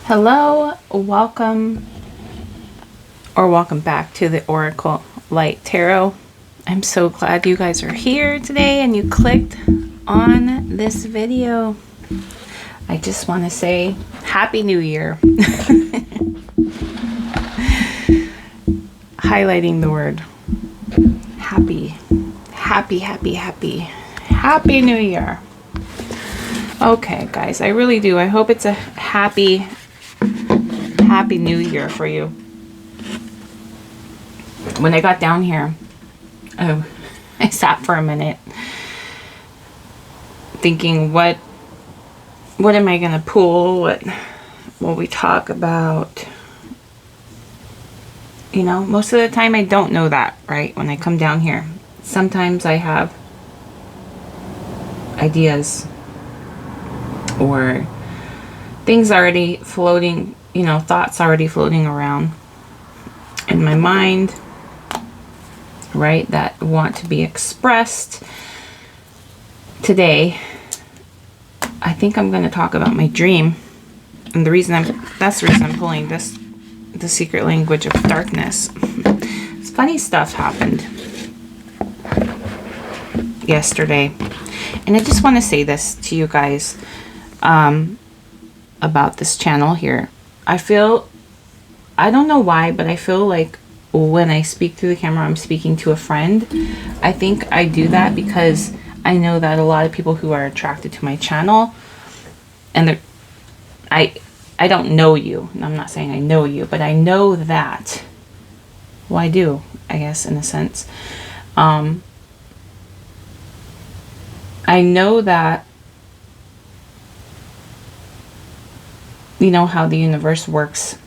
Hello, welcome back to the Oracle Light Tarot. I'm so glad you guys are here today and you clicked on this video. I just want to say Happy New Year. Highlighting the word happy. Happy New Year. Okay, guys, I really do. I hope it's a happy New Year for you. When I got down here, I sat for a minute thinking, what am I gonna pull? What will we talk about? You know, most of the time I don't know that, right? When I come down here, sometimes I have ideas or things already floating, you know, thoughts already floating around in my mind, right, that want to be expressed. Today, I think I'm going to talk about my dream. And that's the reason I'm pulling this, the secret language of darkness. Funny stuff happened yesterday. And I just want to say this to you guys about this channel here. I don't know why, but I feel like when I speak through the camera, I'm speaking to a friend. I think I do that because I know that a lot of people who are attracted to my channel, and I don't know you. I'm not saying I know you, but I know that. Well, I do, I guess, in a sense. I know that, you know, how the universe works.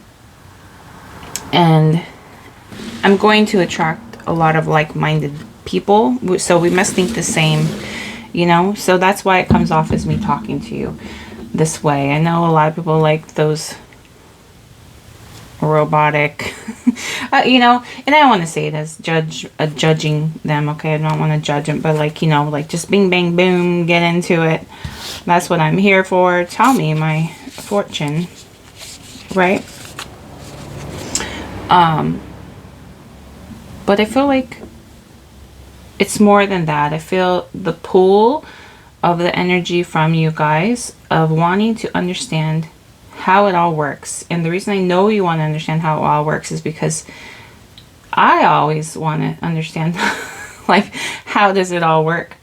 And I'm going to attract a lot of like-minded people. So we must think the same, you know. So that's why it comes off as me talking to you this way. I know a lot of people like those robotic, you know, and I don't want to say it as judging them, okay? I don't want to judge them, but like, you know, like just bing, bang, boom, get into it. That's what I'm here for. Tell me my fortune, right? But I feel like it's more than that. I feel the pull of the energy from you guys of wanting to understand how it all works. And the reason I know you want to understand how it all works is because I always want to understand like, how does it all work?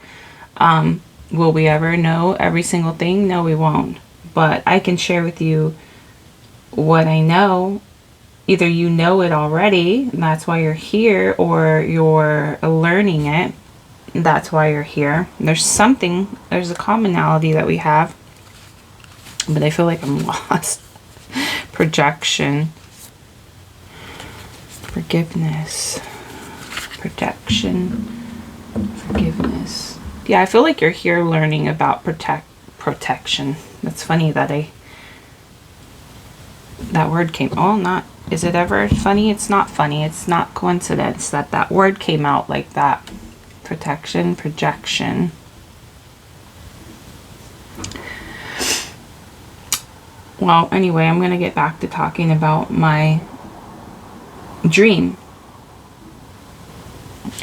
Will we ever know every single thing? No, we won't. But I can share with you what I know. Either you know it already, and that's why you're here, or you're learning it, and that's why you're here. There's a commonality that we have, but I feel like I'm lost. Projection, forgiveness, protection, forgiveness. Yeah, I feel like you're here learning about protection. That's funny that that word came. Oh, not. Is it ever funny? It's not funny. It's not coincidence that word came out like that. Protection, projection. Well, anyway, I'm going to get back to talking about my dream.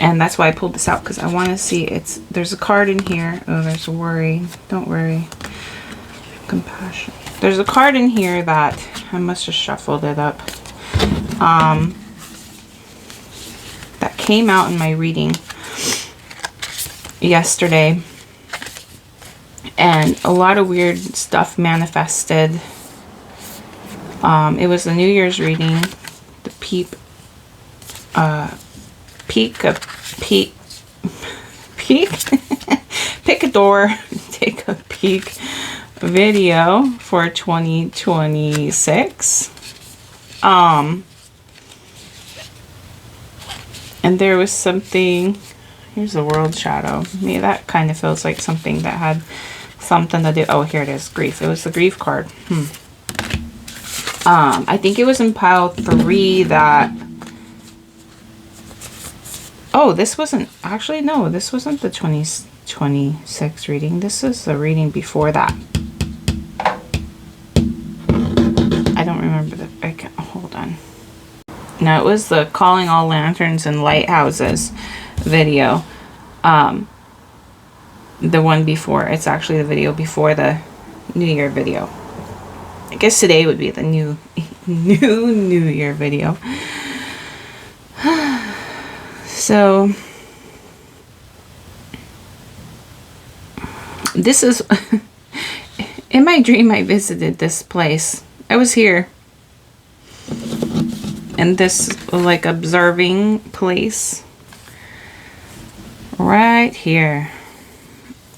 And that's why I pulled this out, because I want to see there's a card in here. Oh, there's worry. Don't worry. Compassion. There's a card in here that I must have shuffled it up. That came out in my reading yesterday, and a lot of weird stuff manifested. It was the New Year's reading, the pick a door, take a peek video for 2026. And there was something, here's the world shadow. Maybe that kind of feels like something that had something to do. Oh, here it is, grief. It was the grief card. I think it was in pile 3 that, oh, this wasn't, actually, no, this wasn't the 2026 reading. This is the reading before that. I don't remember the, I can't, hold on. No, it was the calling all lanterns and lighthouses video. The one before, it's actually the video before the New Year video. I guess today would be the new Year video. So this is in my dream. I visited this place. I was here in this like observing place right here,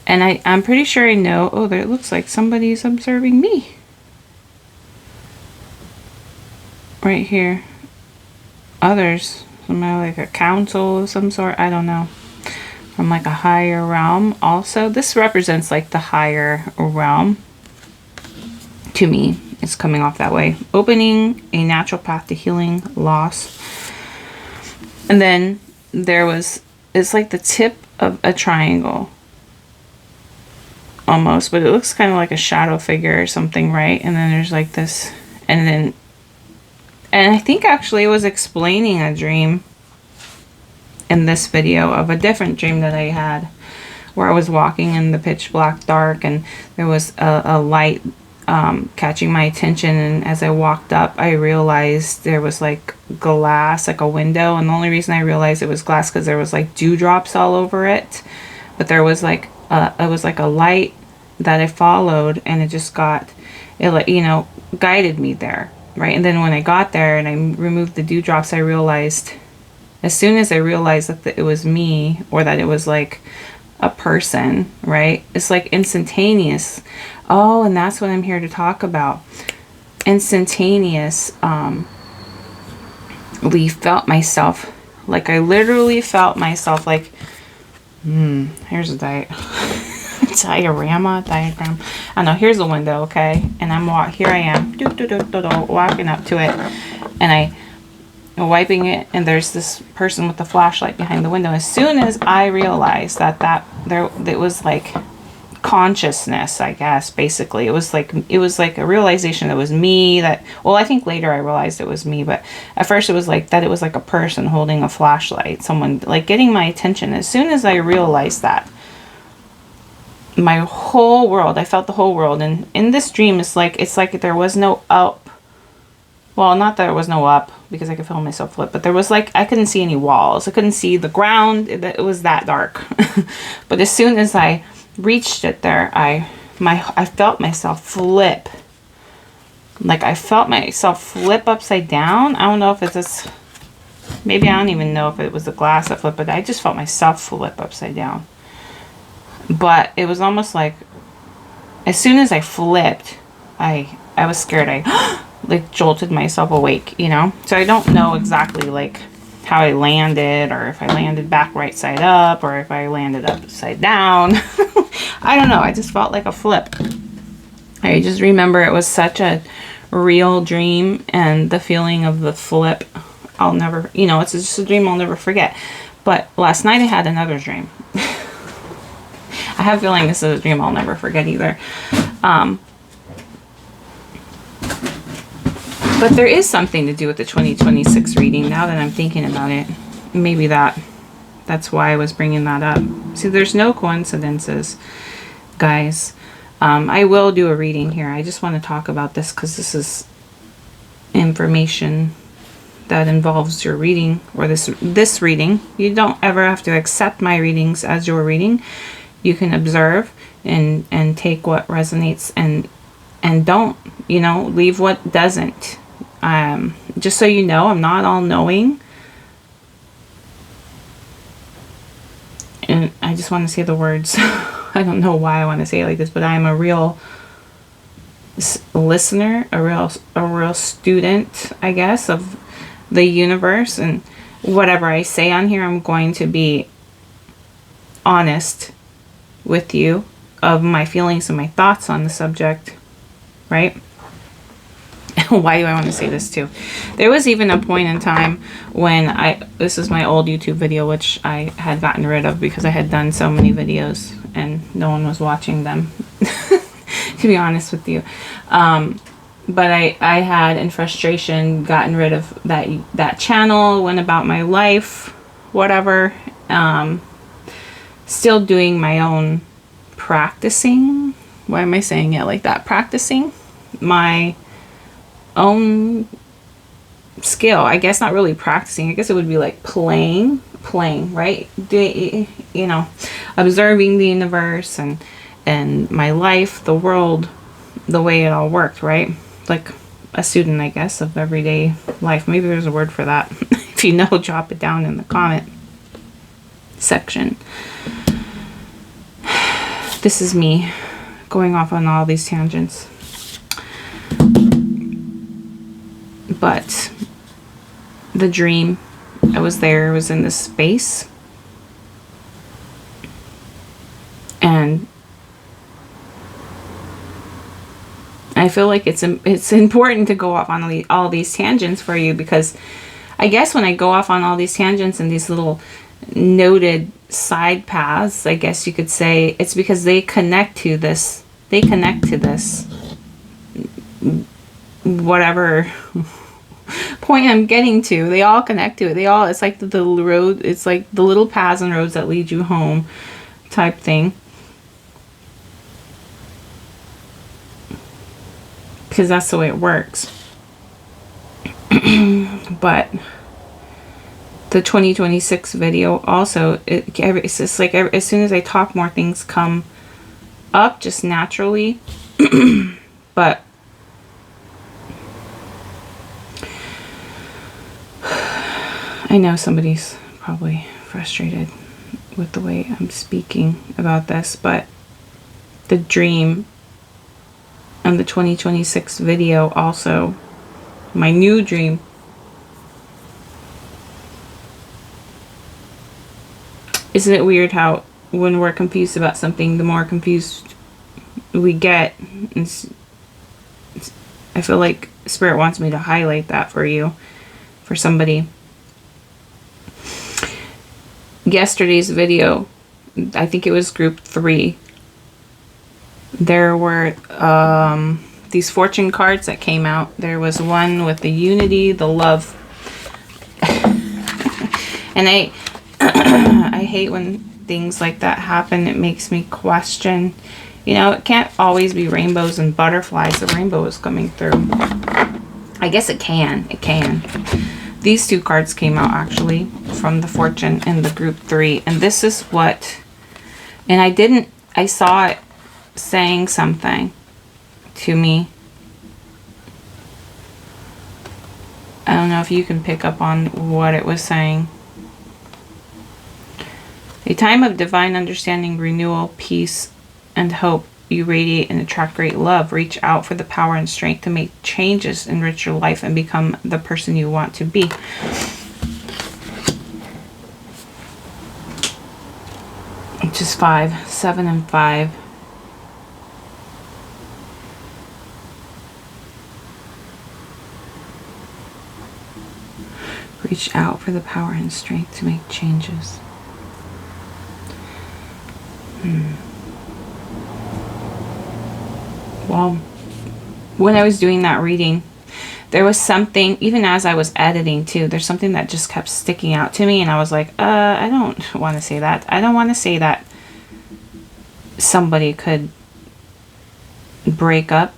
and I'm pretty sure I know. Oh, there, it looks like somebody's observing me right here. Others, somehow like a council of some sort, I don't know, from like a higher realm. Also, this represents like the higher realm to me. It's coming off that way. Opening a natural path to healing, loss. And then there was, it's like the tip of a triangle almost, but it looks kind of like a shadow figure or something, right? And then there's like this, and I think actually it was explaining a dream in this video of a different dream that I had, where I was walking in the pitch black dark, and there was a light catching my attention, and as I walked up I realized there was like glass, like a window, and the only reason I realized it was glass because there was like dewdrops all over it, but there was like it was like a light that I followed, and it just got it, you know, guided me there, right? And then when I got there and I removed the dewdrops, I realized, as soon as I realized that it was me, or that it was like a person, right? It's like instantaneous. Oh, and that's what I'm here to talk about. Instantaneous. We felt myself, like I literally felt myself like, here's a diagram. I don't know, here's a window, okay? And here I am, walking up to it, and I'm wiping it, and there's this person with the flashlight behind the window. As soon as I realized that it was like consciousness, I guess, basically. It was like a realization that was me, that, well, I think later I realized it was me, but at first it was like that it was like a person holding a flashlight, someone like getting my attention. As soon as I realized that, my whole world, I felt the whole world. And in this dream, it's like there was no up. Well, not that there was no up, because I could feel myself flip, but there was like, I couldn't see any walls. I couldn't see the ground. It was that dark. But as soon as I reached it there, I felt myself flip. Like I felt myself flip upside down. I don't know if it's this, maybe I don't even know if it was the glass that flipped, but I just felt myself flip upside down. But it was almost like, as soon as I flipped, I was scared. I like jolted myself awake, you know? So I don't know exactly like how I landed, or if I landed back right side up, or if I landed upside down. I don't know. I just felt like a flip. I just remember it was such a real dream, and the feeling of the flip, I'll never, you know, it's just a dream I'll never forget. But last night I had another dream. I have a feeling this is a dream I'll never forget either. But there is something to do with the 2026 reading, now that I'm thinking about it. Maybe that's why I was bringing that up. See, there's no coincidences, guys. I will do a reading here. I just want to talk about this because this is information that involves your reading, or this reading. You don't ever have to accept my readings as your reading. You can observe and take what resonates, and don't, you know, leave what doesn't. Just so you know, I'm not all knowing. And I just want to say the words. I don't know why I want to say it like this, but I am a real listener, a real student, I guess, of the universe. And whatever I say on here, I'm going to be honest with you of my feelings and my thoughts on the subject, right? Why do I want to say this too? There was even a point in time when this is my old YouTube video, which I had gotten rid of because I had done so many videos and no one was watching them, to be honest with you. but I had in frustration gotten rid of that channel, went about my life, whatever. Still doing my own practicing. Why am I saying it like that? Practicing my own skill. I guess not really practicing. I guess it would be like playing, right? You know, observing the universe and my life, the world, the way it all worked, right? Like a student, I guess, of everyday life. Maybe there's a word for that. If you know, drop it down in the comment section. This is me going off on all these tangents. But the dream, I was there, I was in this space. And I feel like it's important to go off on all these tangents for you, because I guess when I go off on all these tangents and these little noted side paths, I guess you could say, it's because they connect to this. They connect to this. Whatever point I'm getting to, they all connect to it. It's like the road, it's like the little paths and roads that lead you home type thing. Because that's the way it works. But the 2026 video also, it's just like as soon as I talk, more things come up just naturally. But I know somebody's probably frustrated with the way I'm speaking about this, but the dream and the 2026 video also, my new dream, isn't it weird how when we're confused about something, the more confused we get? I feel like Spirit wants me to highlight that for you, for somebody. Yesterday's video, I think it was group 3. There were these fortune cards that came out. There was one with the unity, the love. And I hate when things like that happen. It makes me question. You know, it can't always be rainbows and butterflies. The rainbow is coming through. I guess it can. It can. These 2 cards came out actually from the fortune in the group 3. And this is what, and I saw it saying something to me. I don't know if you can pick up on what it was saying. A time of divine understanding, renewal, peace, and hope. You radiate and attract great love. Reach out for the power and strength to make changes, enrich your life, and become the person you want to be. Which is 5, 7, and 5. Reach out for the power and strength to make changes. Well, when I was doing that reading, there was something, even as I was editing too, there's something that just kept sticking out to me, and I was like, I don't want to say that. I don't want to say that somebody could break up.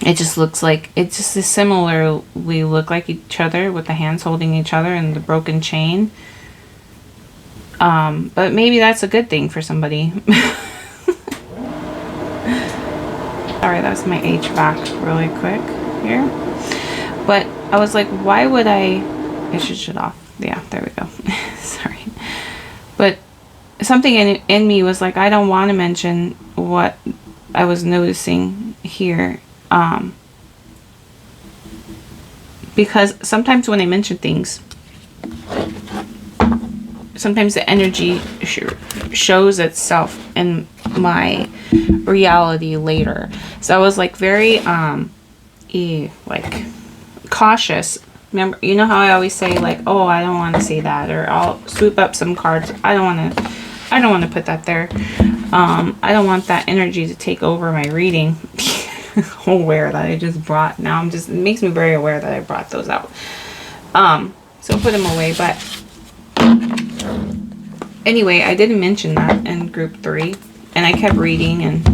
It just looks like, it just is similarly look like each other, with the hands holding each other and the broken chain. But maybe that's a good thing for somebody. Sorry, that was my HVAC really quick here. But I was like, why would I should shut off. Yeah, there we go. Sorry. But something in me was like, I don't want to mention what I was noticing here. Because sometimes when I mention things, sometimes the energy shows itself in my reality later. So I was like very like cautious. Remember, you know how I always say like, oh, I don't want to say that, or I'll swoop up some cards. I don't want to put that there. I don't want that energy to take over my reading. aware that I just brought. Now it makes me very aware that I brought those out. So put them away. But anyway, I didn't mention that in group 3, and I kept reading, and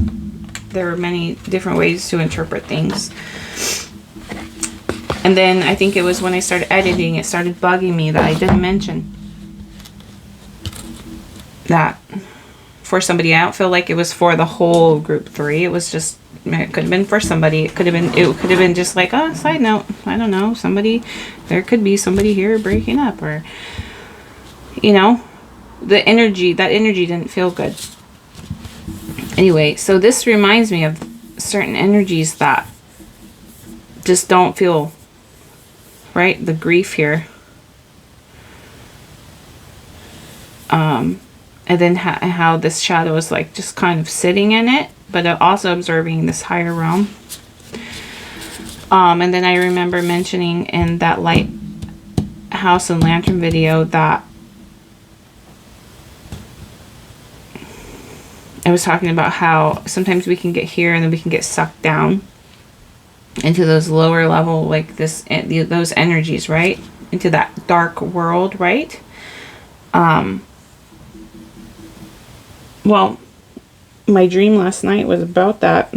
there were many different ways to interpret things. And then I think it was when I started editing, it started bugging me that I didn't mention that for somebody. I don't feel like it was for the whole group 3. It was just, it could have been for somebody. It could have been just like, oh, side note, I don't know, there could be somebody here breaking up, or, you know, that energy didn't feel good. Anyway, so this reminds me of certain energies that just don't feel right. The grief here. And then how this shadow is like just kind of sitting in it, but also observing this higher realm. And then I remember mentioning in that lighthouse and lantern video that I was talking about how sometimes we can get here and then we can get sucked down into those lower level, like those energies, right? Into that dark world, right? Well, my dream last night was about that.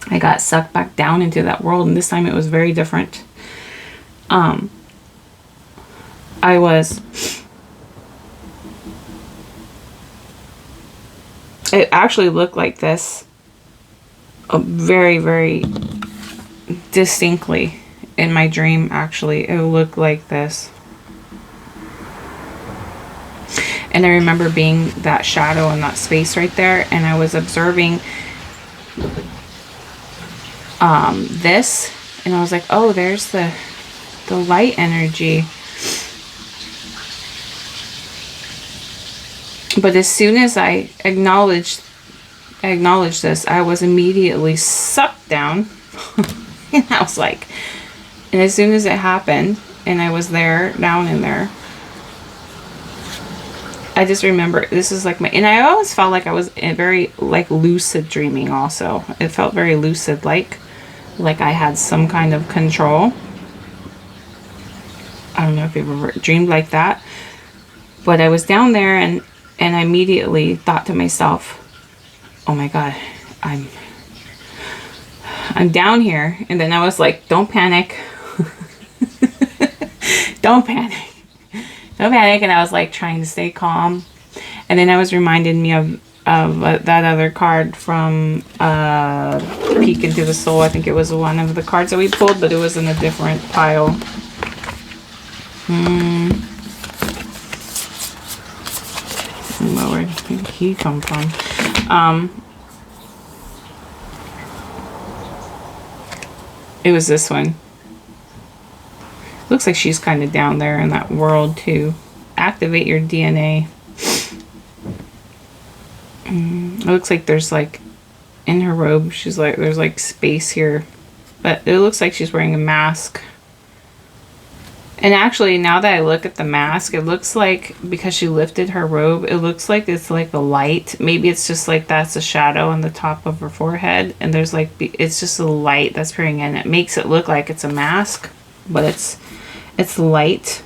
I got sucked back down into that world, and this time it was very different. It actually looked like this very, very distinctly in my dream. Actually, it looked like this. And I remember being that shadow in that space right there, and I was observing this, and I was like, oh, there's the light energy. But as soon as I acknowledged this, I was immediately sucked down. And I was like, and as soon as it happened, and I was there, down in there, I just remember, this is like and I always felt like I was in very, like, lucid dreaming also. It felt very lucid, like I had some kind of control. I don't know if you've ever dreamed like that. But I was down there, and I immediately thought to myself, oh my God, I'm down here. And then I was like, don't panic. Don't panic. Don't panic. And I was like trying to stay calm. And then I was reminded me of that other card from Peek into the Soul. I think it was one of the cards that we pulled, but it was in a different pile. Where did he come from? It was this one. Looks like she's kind of down there in that world too. Activate your DNA. It looks like there's, like, in her robe, she's like, there's like space here, but it looks like she's wearing a mask. And actually, now that I look at the mask, it looks like, because she lifted her robe, it looks like it's like a light. Maybe it's just like that's a shadow on the top of her forehead, and there's like, it's just a light that's peering in. It makes it look like it's a mask, but it's light.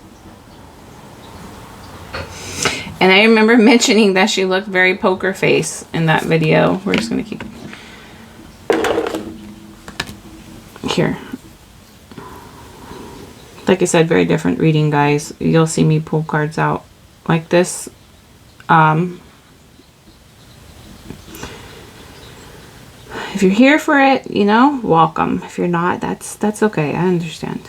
And I remember mentioning that she looked very poker face in that video. We're just going to keep here. Like I said, very different reading, guys. You'll see me pull cards out like this. If you're here for it, you know, welcome. If you're not, that's okay. I understand.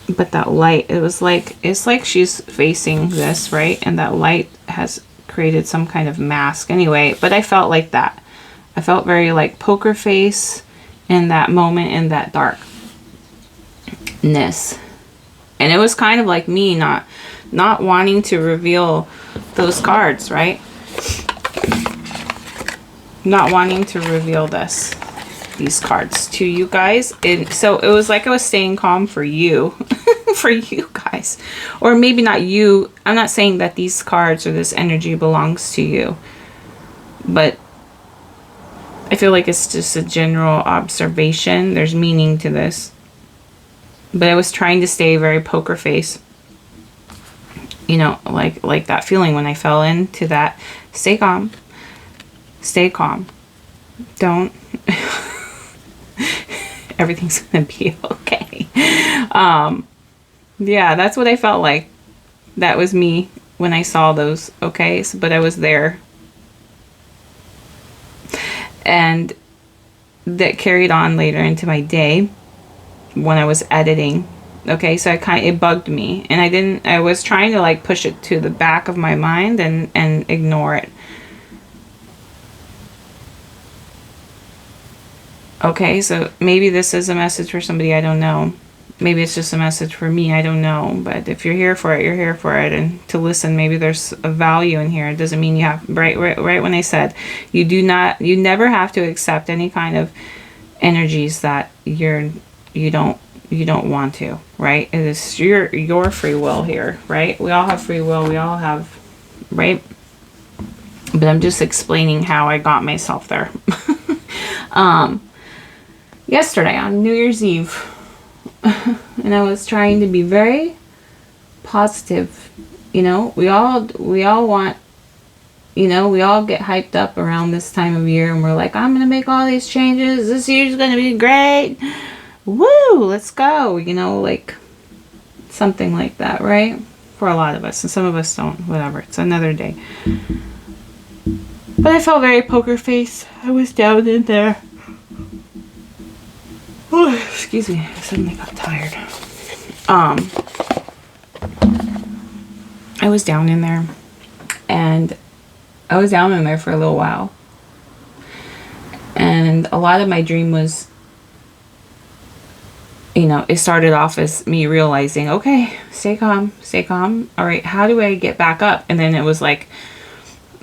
But that light, it's like she's facing this, right? And that light has created some kind of mask. Anyway, but I felt like that. I felt very like poker face in that moment, in that darkness. And it was kind of like me not wanting to reveal those cards, right? Not wanting to reveal these cards to you guys. And so it was like I was staying calm for you. For you guys. Or maybe not you. I'm not saying that these cards or this energy belongs to you. but I feel like it's just a general observation. There's meaning to this. But I was trying to stay very poker face. You know, like that feeling when I fell into that. Stay calm. Stay calm. Don't. Everything's gonna be okay. Yeah, that's what I felt like. That was me when I saw those. Okay, so, but I was there. And that carried on later into my day when I was editing. Okay, so it bugged me, and I was trying to like push it to the back of my mind and ignore it. Okay, so maybe this is a message for somebody, I don't know. Maybe it's just a message for me, I don't know. But if you're here for it, you're here for it. And to listen, maybe there's a value in here. It doesn't mean you have, right when I said, you never have to accept any kind of energies that you don't want to, right? It is your free will here, right? We all have free will, we all have, right? But I'm just explaining how I got myself there. Yesterday on New Year's Eve, and I was trying to be very positive. You know, we all want, you know, we all get hyped up around this time of year, and we're like, I'm gonna make all these changes, this year's gonna be great, woo, let's go, you know, like something like that, right? For a lot of us, and some of us don't, whatever, it's another day. But I felt very poker face. I was down in there. Oh, excuse me, I suddenly got tired. I was down in there, and I was down in there for a little while. And a lot of my dream was, you know, it started off as me realizing, okay, stay calm. All right, how do I get back up? And then it was like,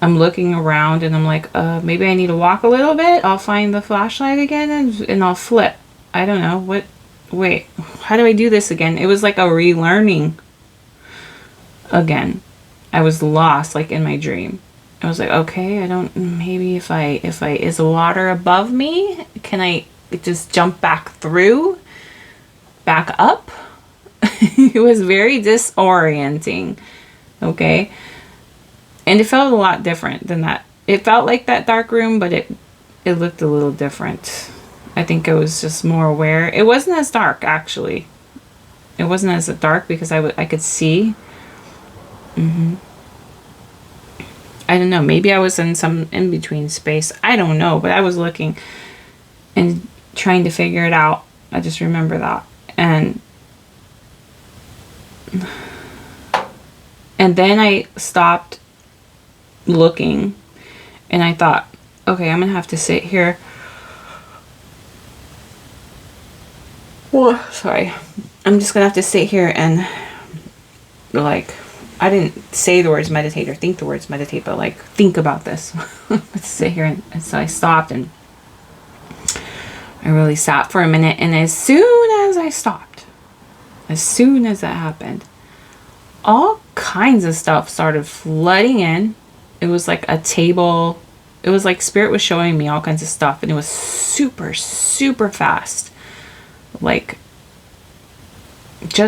I'm looking around and I'm like, maybe I need to walk a little bit. I'll find the flashlight again and I'll flip. I don't know. Wait, how do I do this again? It was like a relearning again. I was lost, like in my dream. I was like, okay, maybe if I, is the water above me? Can I just jump back up? It was very disorienting. Okay. And it felt a lot different than that. It felt like that dark room, but it looked a little different. I think I was just more aware. It wasn't as dark, actually. It wasn't as dark because I could see. I don't know. Maybe I was in some in-between space. I don't know. But I was looking and trying to figure it out. I just remember that. And then I stopped looking. And I thought, okay, I'm going to have to sit here. Oh, sorry. I'm just gonna have to sit here and, like, I didn't say the words meditate or think the words meditate, but like think about this. Let's sit here, and so I stopped and I really sat for a minute. And as soon as I stopped, as soon as that happened, all kinds of stuff started flooding in. It was like a table. It was like Spirit was showing me all kinds of stuff, and it was super, super fast. Like, it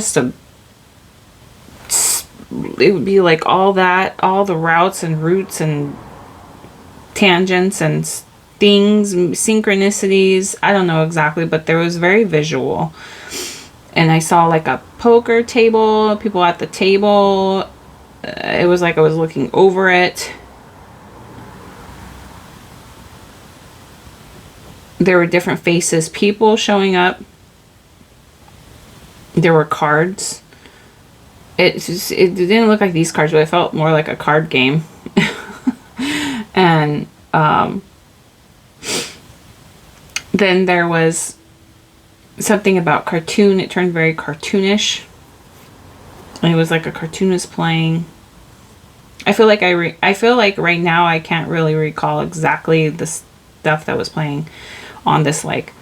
would be like all the routes and routes and tangents and things, synchronicities. I don't know exactly, but there was very visual. And I saw like a poker table, people at the table. It was like I was looking over it. There were different faces, people showing up. There were cards. It didn't look like these cards, but it felt more like a card game. And then there was something about cartoon. It turned very cartoonish. And it was like a cartoon was playing. I feel like right now I can't really recall exactly the stuff that was playing on this like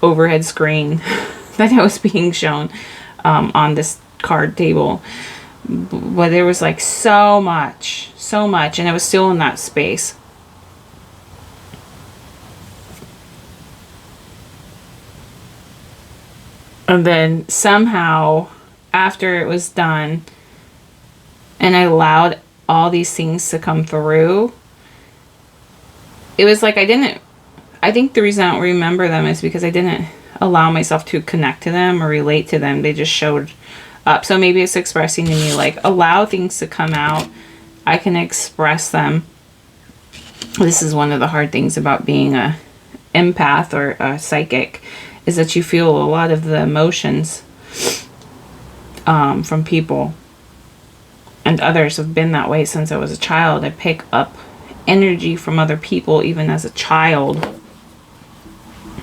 overhead screen that was being shown on this card table. But there was like so much, and I was still in that space. And then somehow, after it was done, and I allowed all these things to come through, it was like I think the reason I don't remember them is because I didn't allow myself to connect to them or relate to them. They just showed up. So maybe it's expressing to me, like, allow things to come out. I can express them. This is one of the hard things about being a empath or a psychic, is that you feel a lot of the emotions from people. And others have been that way since I was a child. I pick up energy from other people even as a child.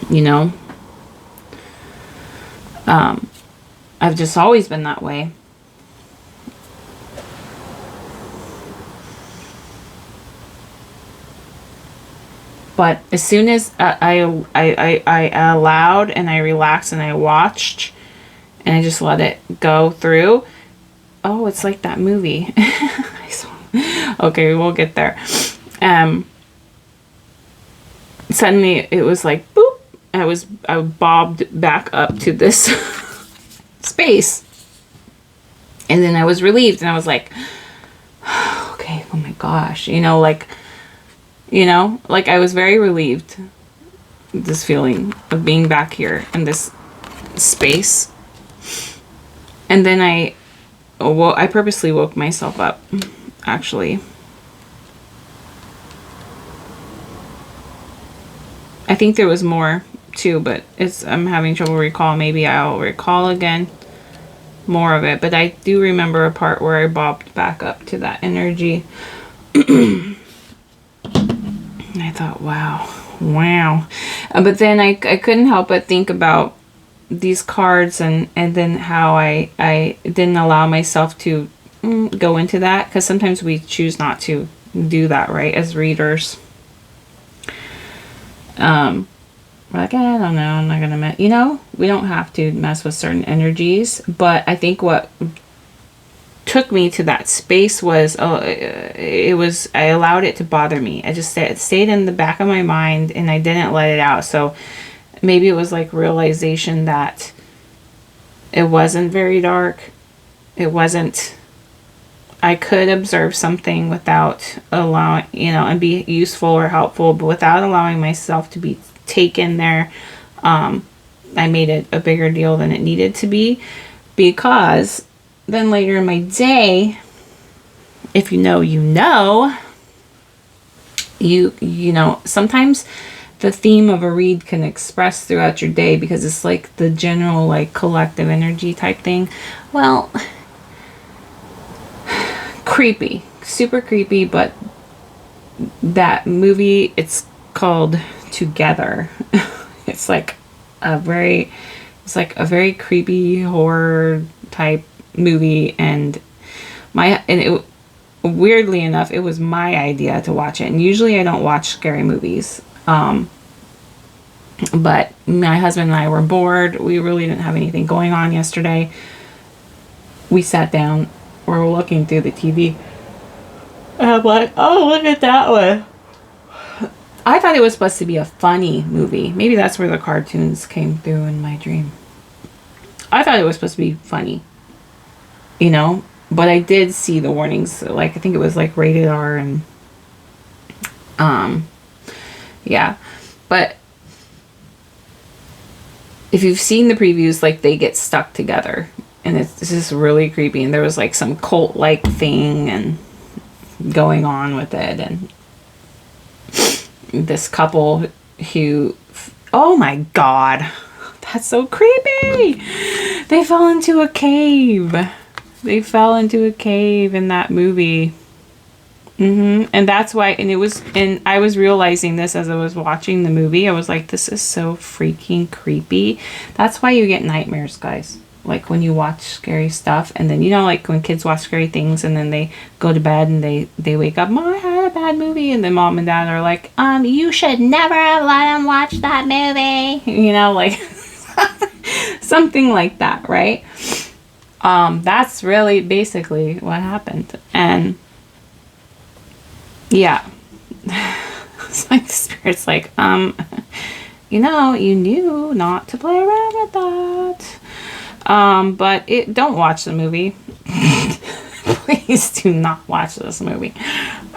You know? I've just always been that way. But as soon as I allowed and I relaxed and I watched and I just let it go through. Oh, it's like that movie. Okay, we'll get there. Suddenly it was like boop. I bobbed back up to this space. And then I was relieved and I was like, okay, oh my gosh, like I was very relieved, this feeling of being back here in this space. And then I purposely woke myself up, actually. I think there was more too, but I'm having trouble recall. Maybe I'll recall again more of it, but I do remember a part where I bobbed back up to that energy. And I thought, wow. But then I couldn't help but think about these cards and then how I didn't allow myself to go into that, because sometimes we choose not to do that, right, as readers. We're like, I don't know, I'm not gonna we don't have to mess with certain energies. But I think what took me to that space was I allowed it to bother me. I just stayed in the back of my mind and I didn't let it out. So maybe it was like realization that it wasn't very dark. It wasn't, I could observe something without allowing, and be useful or helpful, but without allowing myself to be taken there. I made it a bigger deal than it needed to be, because then later in my day, if you know, sometimes the theme of a read can express throughout your day, because it's like the general, like, collective energy type thing. Well, creepy, super creepy. But that movie, it's called Together. It's like a very creepy horror type movie, and weirdly enough, it was my idea to watch it. And usually I don't watch scary movies. But my husband and I were bored. We really didn't have anything going on yesterday. We sat down, we were looking through the TV, and I'm like, oh, look at that one. I thought it was supposed to be a funny movie. Maybe that's where the cartoons came through in my dream. I thought it was supposed to be funny, but I did see the warnings. Like, I think it was like rated R, and yeah. But if you've seen the previews, like, they get stuck together, and it's just really creepy. And there was like some cult-like thing and going on with it, and this couple who, oh my God, that's so creepy. They fell into a cave. In that movie. And that's why, and I was realizing this as I was watching the movie. I was like, this is so freaking creepy. That's why you get nightmares, guys. Like, when you watch scary stuff, and then, like when kids watch scary things and then they go to bed and they wake up, Mom, I had a bad movie, and then Mom and Dad are like, you should never have let them watch that movie. Like something like that, right? That's really basically what happened. And yeah. It's like the spirit's like, you knew not to play around with that. But don't watch the movie. Please do not watch this movie.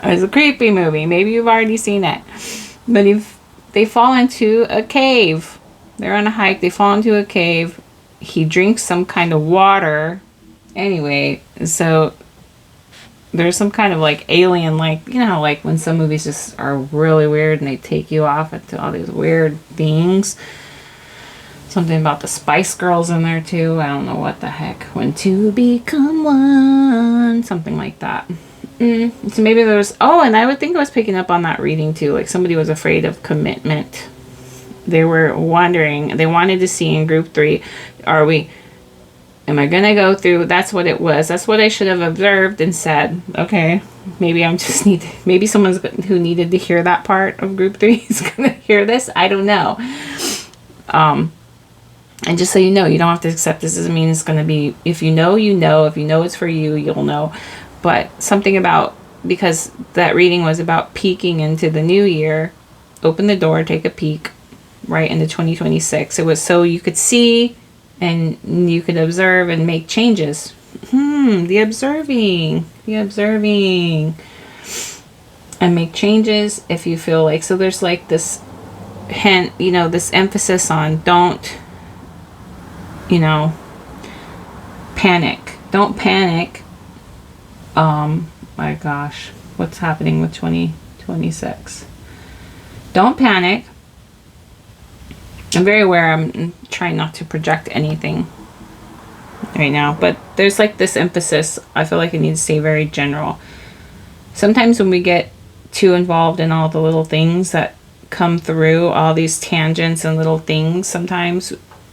It's a creepy movie. Maybe you've already seen it. But if they fall into a cave, they're on a hike, they fall into a cave. He drinks some kind of water. Anyway, so there's some kind of like alien, like, you know, like when some movies just are really weird and they take you off into all these weird things. Something about the Spice Girls in there too. I don't know what the heck. When two become one. Something like that. So maybe there's... Oh, and I would think I was picking up on that reading too. Like somebody was afraid of commitment. They were wondering. They wanted to see in group 3. Am I going to go through? That's what it was. That's what I should have observed and said. Okay, maybe maybe someone who needed to hear that part of group 3 is going to hear this. I don't know. And just so you know, you don't have to accept this. Doesn't mean it's going to be, if you know, you know. If you know it's for you, you'll know. But something about, because that reading was about peeking into the new year, open the door, take a peek right into 2026. It was so you could see and you could observe and make changes. The observing. And make changes if you feel like, so there's like this hint, you know, this emphasis on don't, you know, panic. Don't panic. My gosh, what's happening with 2026? Don't panic. I'm very aware I'm trying not to project anything right now, but there's like this emphasis. I feel like I need to stay very general. Sometimes when we get too involved in all the little things that come through, all these tangents and little things, sometimes,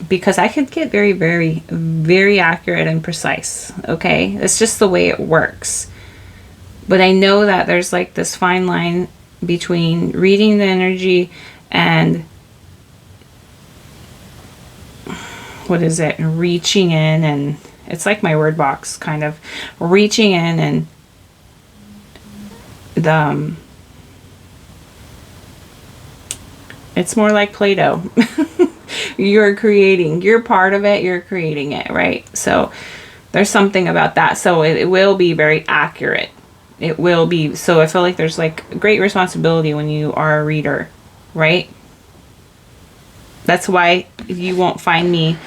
because I could get very, very, very accurate and precise. Okay, it's just the way it works. But I know that there's like this fine line between reading the energy and reaching in, and it's like my word box, kind of reaching in, and it's more like Play-Doh. You're part of it, you're creating it, right? So there's something about that. So it will be very accurate. It will be. So I feel like there's like great responsibility when you are a reader, right? That's why you won't find me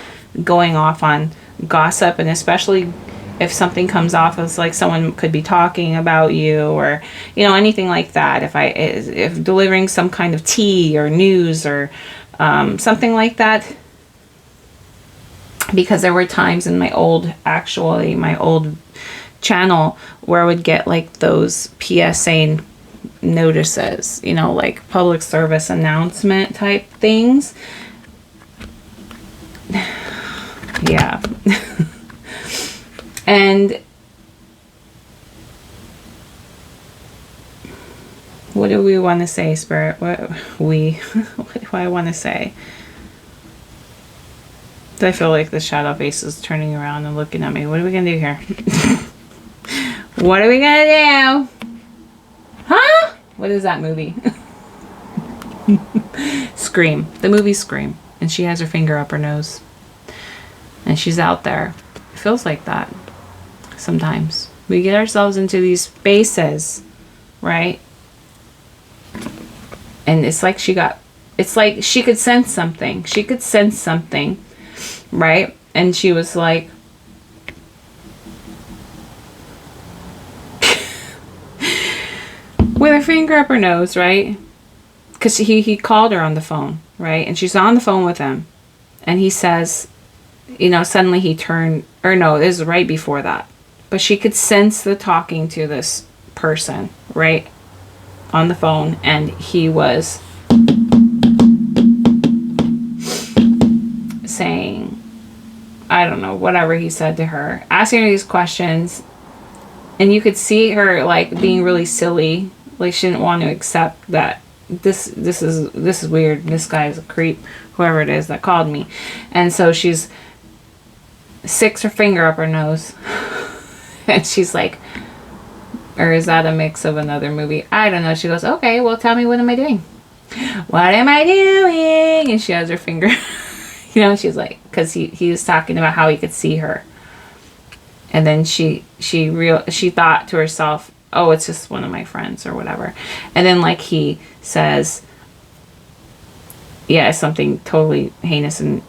going off on gossip, and especially if something comes off as like someone could be talking about you, or, you know, anything like that. If delivering some kind of tea or news or something like that, because there were times in my old channel where I would get like those PSA notices, you know, like public service announcement type things. Yeah. And what do we want to say, Spirit? What do I want to say? I feel like the shadow face is turning around and looking at me. What are we gonna do here? What are we gonna do? Huh? What is that movie? Scream. The movie Scream. And she has her finger up her nose. And she's out there. It feels like that sometimes. We get ourselves into these spaces, right? And it's like she could sense something. She could sense something, right? And she was like, with her finger up her nose, right? Because he called her on the phone, right? And she's on the phone with him. And he says, you know, suddenly he turned, or no, this is right before that. But she could sense the talking to this person, right? On the phone. And he was saying, I don't know, whatever he said to her, asking her these questions. And you could see her like being really silly. Like she didn't want to accept that this is weird. This guy is a creep, whoever it is that called me. And so she's sticks her finger up her nose. And she's like, or is that a mix of another movie? I don't know. She goes, okay, well, tell me, what am I doing? What am I doing? And she has her finger. You know, she's like, because he was talking about how he could see her. And then she thought to herself, oh, it's just one of my friends or whatever. And then like he says, yeah, something totally heinous and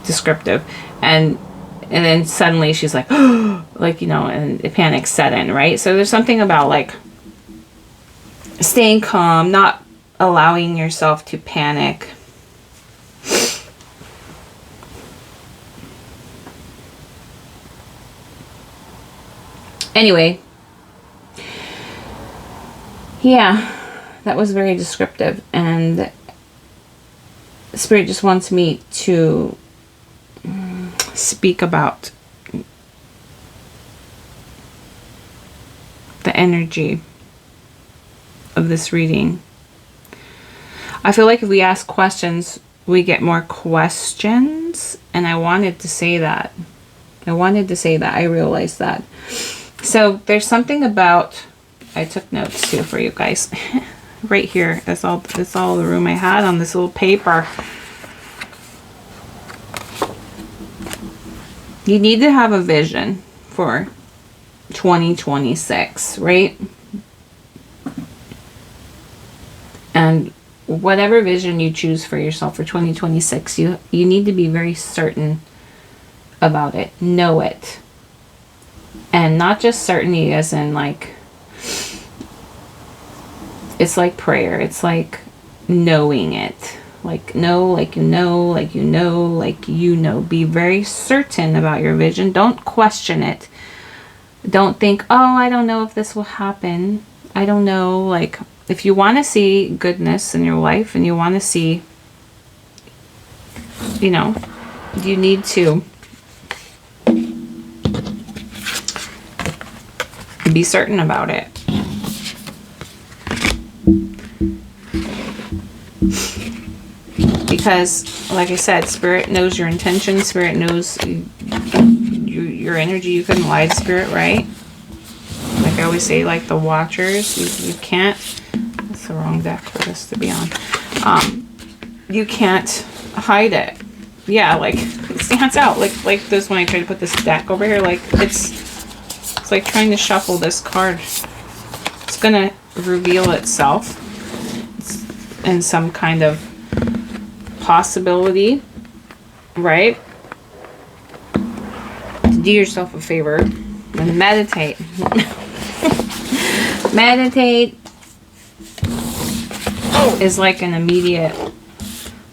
descriptive. And then suddenly she's like, like, you know, and the panic set in, right? So there's something about like staying calm, not allowing yourself to panic. Anyway, yeah, that was very descriptive, and Spirit just wants me to speak about the energy of this reading. I feel like if we ask questions, we get more questions, and I wanted to say that. I realized that. So there's something about, I took notes too for you guys. Right here. That's all the room I had on this little paper. You need to have a vision for 2026, right? And whatever vision you choose for yourself for 2026, you need to be very certain about it. Know it. And not just certainty as in like, it's like prayer. It's like knowing it. Like know, like you know, like you know, like you know. Be very certain about your vision. Don't question it. Don't think, oh, I don't know if this will happen. I don't know. Like, if you want to see goodness in your life and you want to see, you know, you need to be certain about it. Because, like I said, Spirit knows your intention. Spirit knows your energy. You couldn't lie to Spirit, right? Like I always say, like the Watchers, you can't. That's the wrong deck for this to be on. You can't hide it. Yeah, like it stands out. Like this when I try to put this deck over here. Like it's like trying to shuffle this card. It's gonna reveal itself. It's in some kind of possibility, right? Do yourself a favor and meditate. Meditate is like an immediate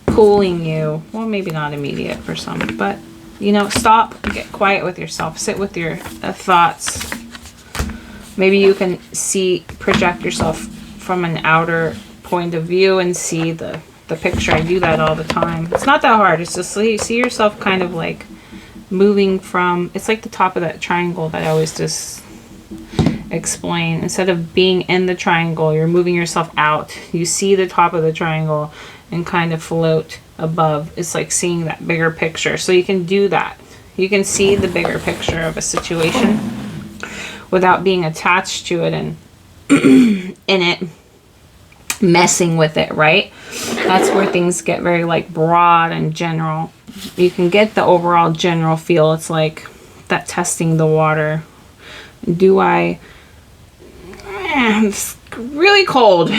cooling you. Well, maybe not immediate for some, but you know, stop, get quiet with yourself, sit with your thoughts. Maybe you can project yourself from an outer point of view and see the picture. I do that all the time. It's not that hard. It's just see yourself kind of like moving from, it's like the top of that triangle that I always just explain. Instead of being in the triangle, you're moving yourself out. You see the top of the triangle and kind of float above. It's like seeing that bigger picture. So you can do that. You can see the bigger picture of a situation without being attached to it and in it, messing with it, right? That's where things get very like broad and general. You can get the overall general feel. It's like that testing the water. It's really cold.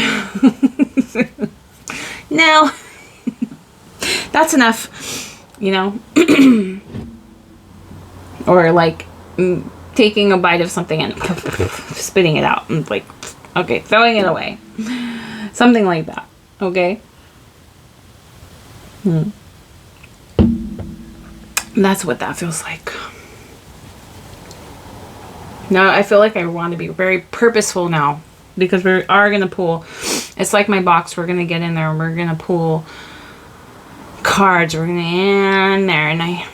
No. That's enough, you know? Or like taking a bite of something and spitting it out. And like, okay, throwing it away. Something like that, okay? That's what that feels like. Now, I feel like I want to be very purposeful now because we are going to pull. It's like my box. We're going to get in there and we're going to pull cards. We're going to in there. And I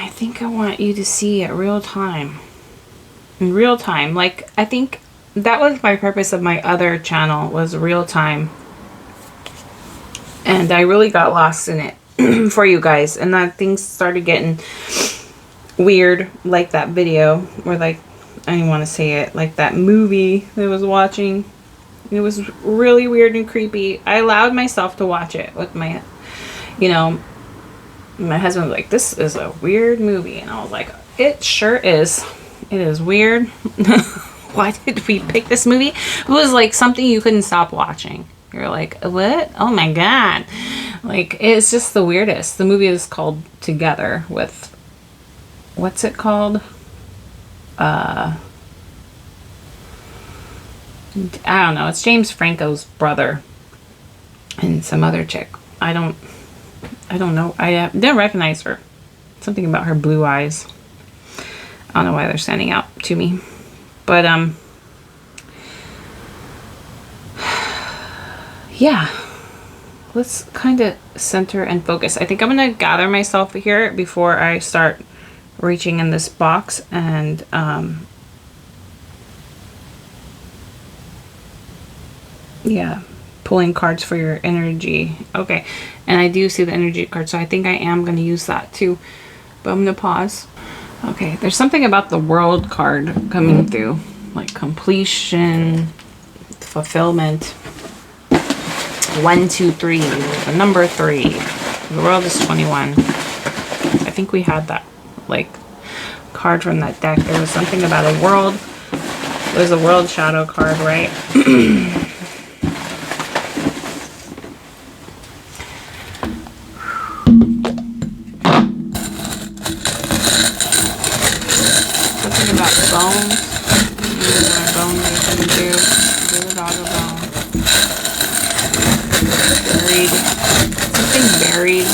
think I want you to see it real time. In real time. Like, I think that was my purpose of my other channel, was real time. And I really got lost in it for you guys. And that things started getting weird, like that video, or like, I don't want to say it, like that movie that I was watching. It was really weird and creepy. I allowed myself to watch it with my, you know, My husband was like, this is a weird movie. And I was like, it sure is. It is weird. Why did we pick this movie? It was like something you couldn't stop watching. You're like, what? Oh my God. Like, it's just the weirdest. The movie is called Together with, what's it called? I don't know. It's James Franco's brother and some other chick. I don't know. I didn't recognize her. Something about her blue eyes. I don't know why they're standing out to me. But, yeah. Let's kind of center and focus. I think I'm going to gather myself here before I start reaching in this box and, yeah, pulling cards for your energy. Okay. And I do see the energy card, so I think I am going to use that too. But I'm going to pause. Okay. There's something about the world card coming through. Like completion, fulfillment. 1, 2, 3. The number 3. The world is 21. I think we had that, like, card from that deck. There was something about a world. There's a world shadow card, right? Something about bones. Bones are coming through. Do the dog a bone. Buried. Something buried.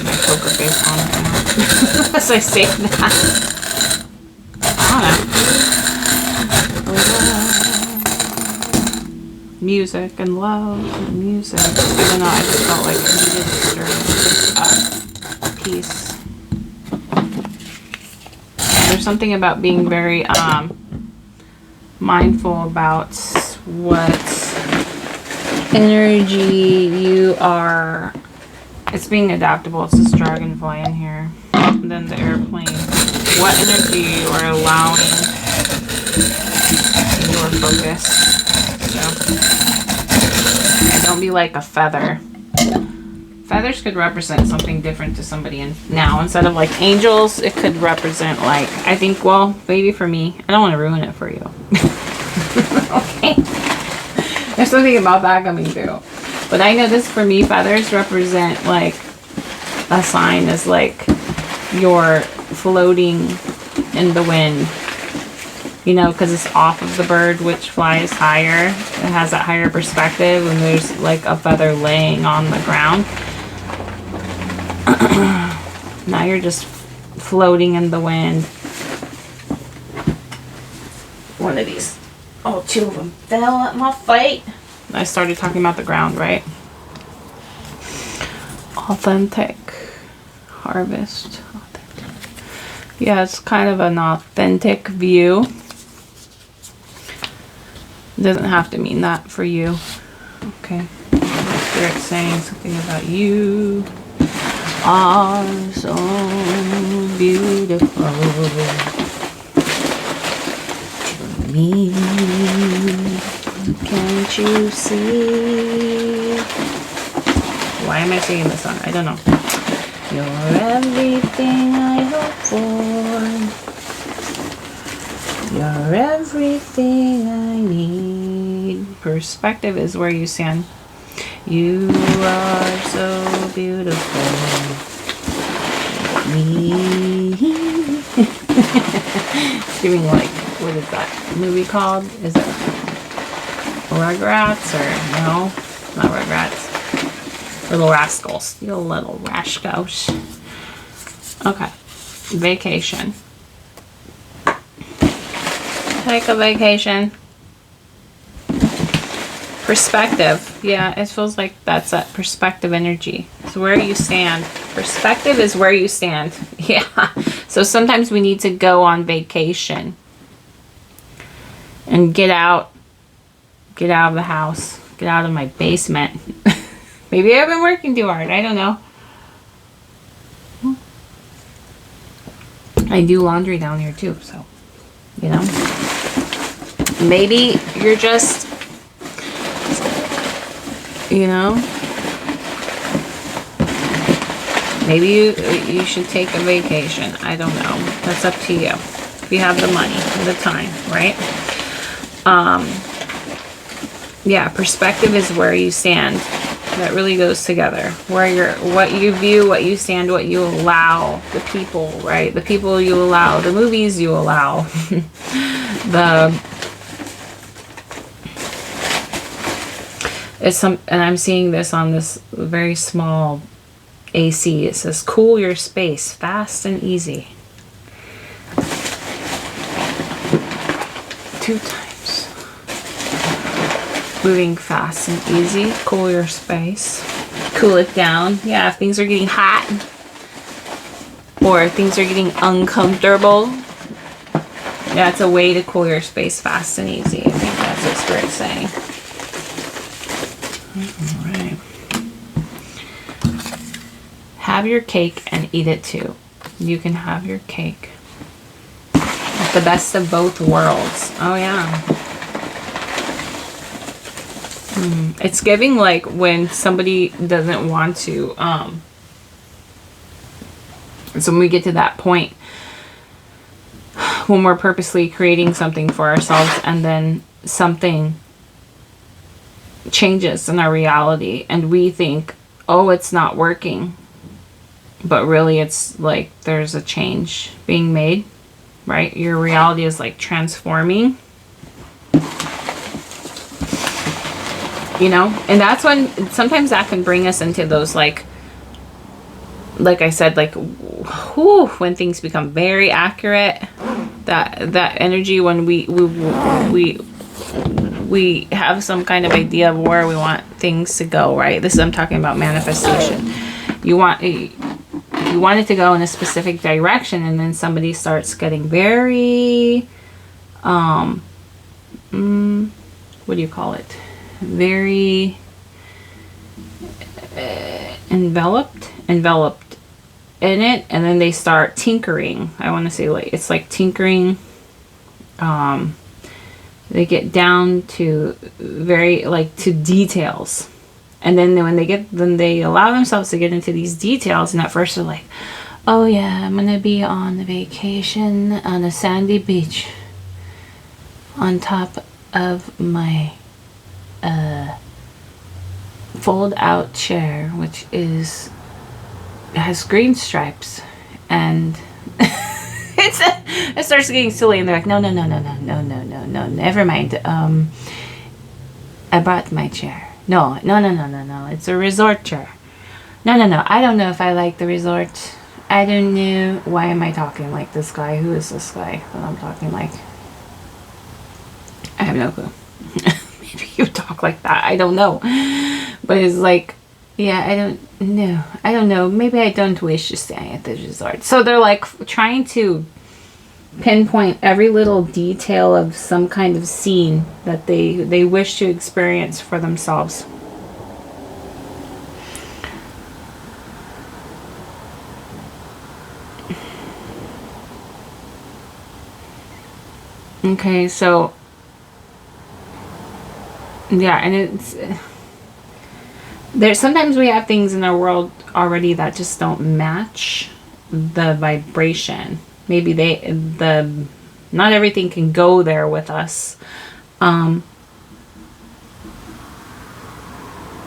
My poker face on right now. As I say that. I don't know. Music and love and music. I don't know. I just felt like I needed this during piece. There's something about being very mindful about what energy you are. It's being adaptable. It's this dragonfly in here. And then the airplane. What energy you are allowing in your focus. So, and don't be like a feather. Feathers could represent something different to somebody. And now, instead of like angels, it could represent like, I think, well, maybe for me. I don't want to ruin it for you. Okay. There's something about that coming through. But I know this for me, feathers represent like a sign is like you're floating in the wind. You know, because it's off of the bird, which flies higher. It has that higher perspective when there's like a feather laying on the ground. Now you're just floating in the wind. One of these. Oh, 2 of them fell at my feet. I started talking about the ground, right? Authentic. Harvest. Authentic. Yeah, it's kind of an authentic view. It doesn't have to mean that for you. Okay. Spirit saying something about you are so beautiful to me. Can't you see? Why am I singing this song? I don't know. You're everything I hope for. You're everything I need. Perspective is where you stand. You are so beautiful. Me. It's giving like, what is that movie called? Is it Rugrats or no? Not Rugrats. Little Rascals. You little rascals. Okay. Vacation. Take a vacation. Perspective. Yeah, it feels like that's that perspective energy. It's where you stand. Perspective is where you stand. Yeah. So sometimes we need to go on vacation. And get out. Get out of the house. Get out of my basement. Maybe I've been working too hard. I don't know. I do laundry down here too, so, you know. Maybe you're just You know? Maybe you should take a vacation. I don't know. That's up to you. If you have the money and the time, right? Yeah, perspective is where you stand. That really goes together. What you view, what you stand, what you allow, the people, right? The people you allow, the movies you allow, and I'm seeing this on this very small AC. It says, cool your space, fast and easy. 2 times. Moving fast and easy, cool your space. Cool it down. Yeah, if things are getting hot or if things are getting uncomfortable, yeah, it's a way to cool your space fast and easy. I think that's what Spirit's saying. Alright. Have your cake and eat it too. You can have your cake. The best of both worlds. Oh yeah. It's giving like when somebody doesn't want to, so when we get to that point, when we're purposely creating something for ourselves and then something changes in our reality and we think, oh, it's not working. But really it's like there's a change being made, right? Your reality is like transforming. You know, and that's when sometimes that can bring us into those like I said, like, whew, when things become very accurate, that energy when we have some kind of idea of where we want things to go, right? This is, I'm talking about manifestation. You want it to go in a specific direction, and then somebody starts getting very, what do you call it? Very enveloped in it, and then they start tinkering. I want to say like it's like tinkering. They get down to very like to details, and then when they allow themselves to get into these details, and at first they're like, oh yeah, I'm gonna be on a vacation on a sandy beach on top of my fold out chair, which has green stripes, and it starts getting silly, and they're like, no, never mind. I brought my chair. No, it's a resort chair. No, I don't know if I like the resort. I don't know. Why am I talking like this guy? Who is this guy that I'm talking like? I have no clue. Maybe you talk like that. I don't know. But it's like, yeah, I don't know. Maybe I don't wish to stay at the resort. So they're like trying to pinpoint every little detail of some kind of scene that they wish to experience for themselves. Okay, so yeah, and there's sometimes we have things in our world already that just don't match the vibration. Maybe not everything can go there with us, but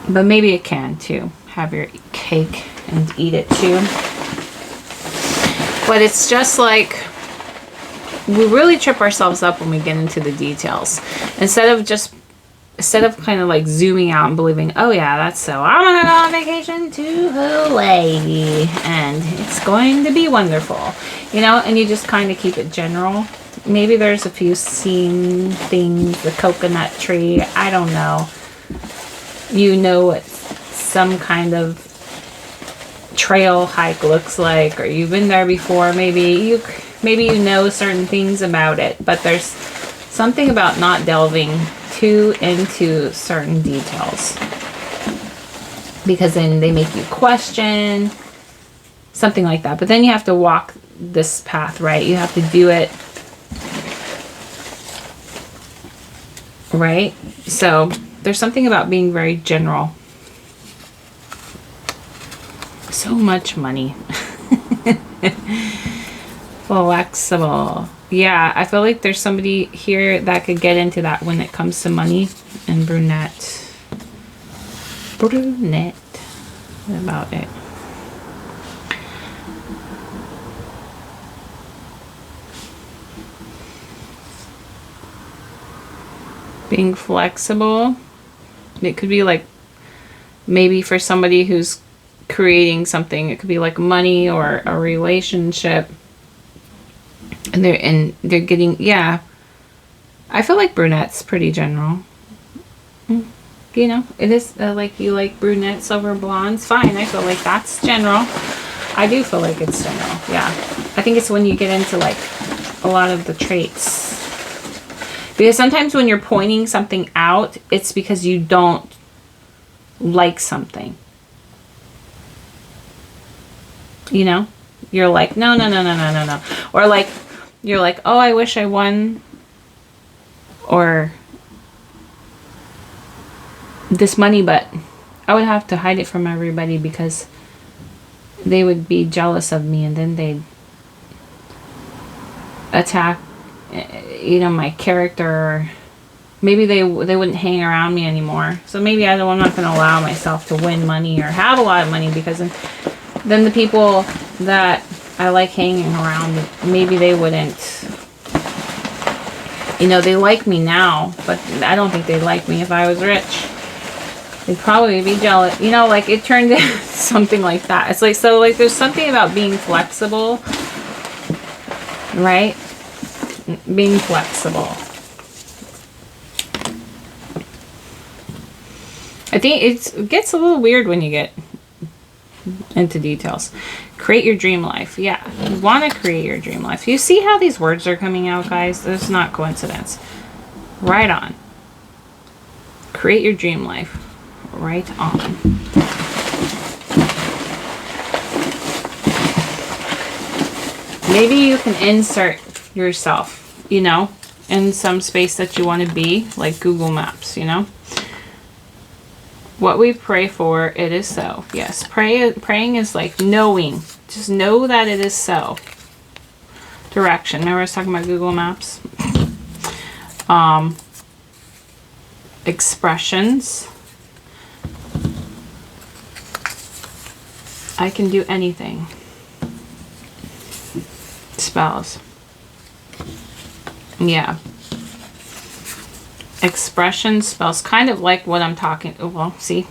maybe it can too. Have your cake and eat it too. But it's just like we really trip ourselves up when we get into the details. Instead of kind of like zooming out and believing, oh yeah, that's so, I'm gonna go on vacation to Hawaii and it's going to be wonderful, you know, and you just kind of keep it general. Maybe there's a few scene things, the coconut tree, I don't know. You know what some kind of trail hike looks like, or you've been there before, maybe you know certain things about it, but there's something about not delving too into certain details, because then they make you question something like that. But then you have to walk this path, right? You have to do it right. So there's something about being very general so much money. Flexible. Yeah, I feel like there's somebody here that could get into that when it comes to money. And brunette. Brunette. About it. Being flexible. It could be like maybe for somebody who's creating something, it could be like money or a relationship. And they're getting, yeah. I feel like brunette's pretty general. You know, it is like you like brunettes over blondes. Fine, I feel like that's general. I do feel like it's general. Yeah, I think it's when you get into like a lot of the traits. Because sometimes when you're pointing something out, it's because you don't like something. You know? You're like, no. Or like, you're like, oh, I wish I won. Or this money, but I would have to hide it from everybody because they would be jealous of me and then they'd attack, you know, my character, or maybe they wouldn't hang around me anymore. So maybe I'm not going to allow myself to win money or have a lot of money, because then the people that I like hanging around, maybe they wouldn't, you know, they like me now, but I don't think they'd like me if I was rich. They'd probably be jealous. You know, like it turned into something like that. It's like, so like there's something about being flexible, right? Being flexible. I think it gets a little weird when you get into details. Create your dream life. Yeah, you want to create your dream life. You see how these words are coming out, guys? It's not coincidence. Right on. Create your dream life. Right on. Maybe you can insert yourself, you know, in some space that you want to be, like Google Maps, you know. What we pray for, it is so. Yes, praying is like knowing. Just know that it is so. Direction. Remember I was talking about Google Maps? Expressions. I can do anything. Spells. Yeah. Expression, spells, kind of like what I'm talking. Well, see.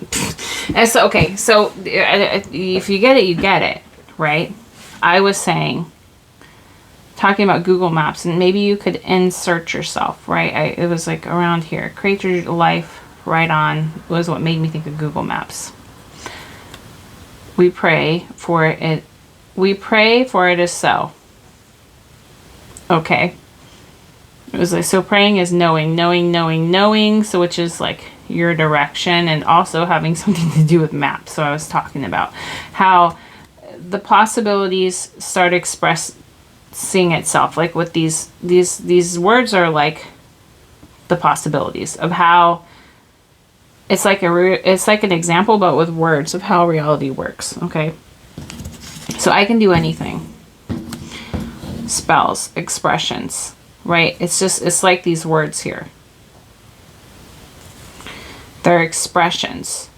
Okay, so if you get it, you get it, right? I was saying, talking about Google Maps, and maybe you could insert yourself, right? It was like around here. Create your life, right on, was what made me think of Google Maps. We pray for it. We pray for it is so. Okay. It was like, so praying is knowing, so which is like your direction, and also having something to do with maps. So I was talking about how the possibilities start expressing itself, like with these words are like the possibilities of how it's like it's like an example, but with words of how reality works. Okay, so I can do anything. Spells, expressions, right? It's like these words here. They're expressions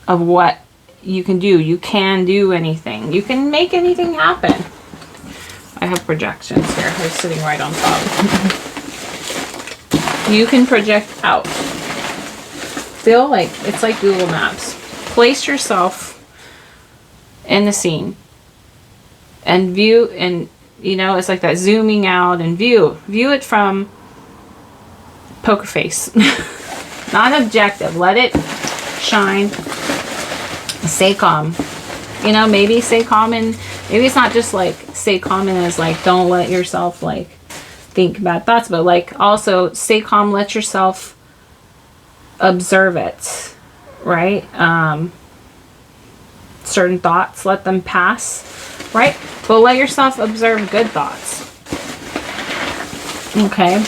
of what you can do. You can do anything. You can make anything happen. I have projections here. They're sitting right on top. You can project out. Feel like it's like Google Maps. Place yourself in the scene and view, and you know, it's like that zooming out and view it from poker face. Not objective. Let it shine. Stay calm. You know, maybe stay calm, and maybe it's not just like stay calm and as like don't let yourself like think bad thoughts, but like also stay calm, let yourself observe it, right? Certain thoughts, let them pass, right? But let yourself observe good thoughts. Okay?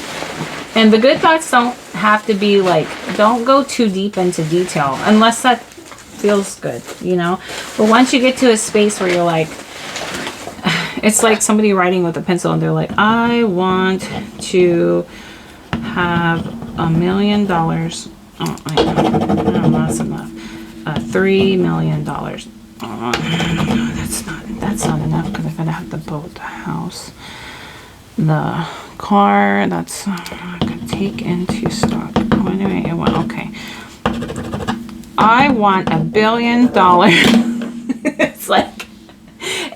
And the good thoughts don't have to be like, don't go too deep into detail unless that feels good, you know. But once you get to a space where you're like, it's like somebody writing with a pencil and they're like, I want to have $1 million. Oh, no, that's enough. $3 million. Oh, that's not enough because I gotta have the boat, the house, the car. That's I could take into stock. Oh, anyway, it went okay. I want $1 billion. It's like,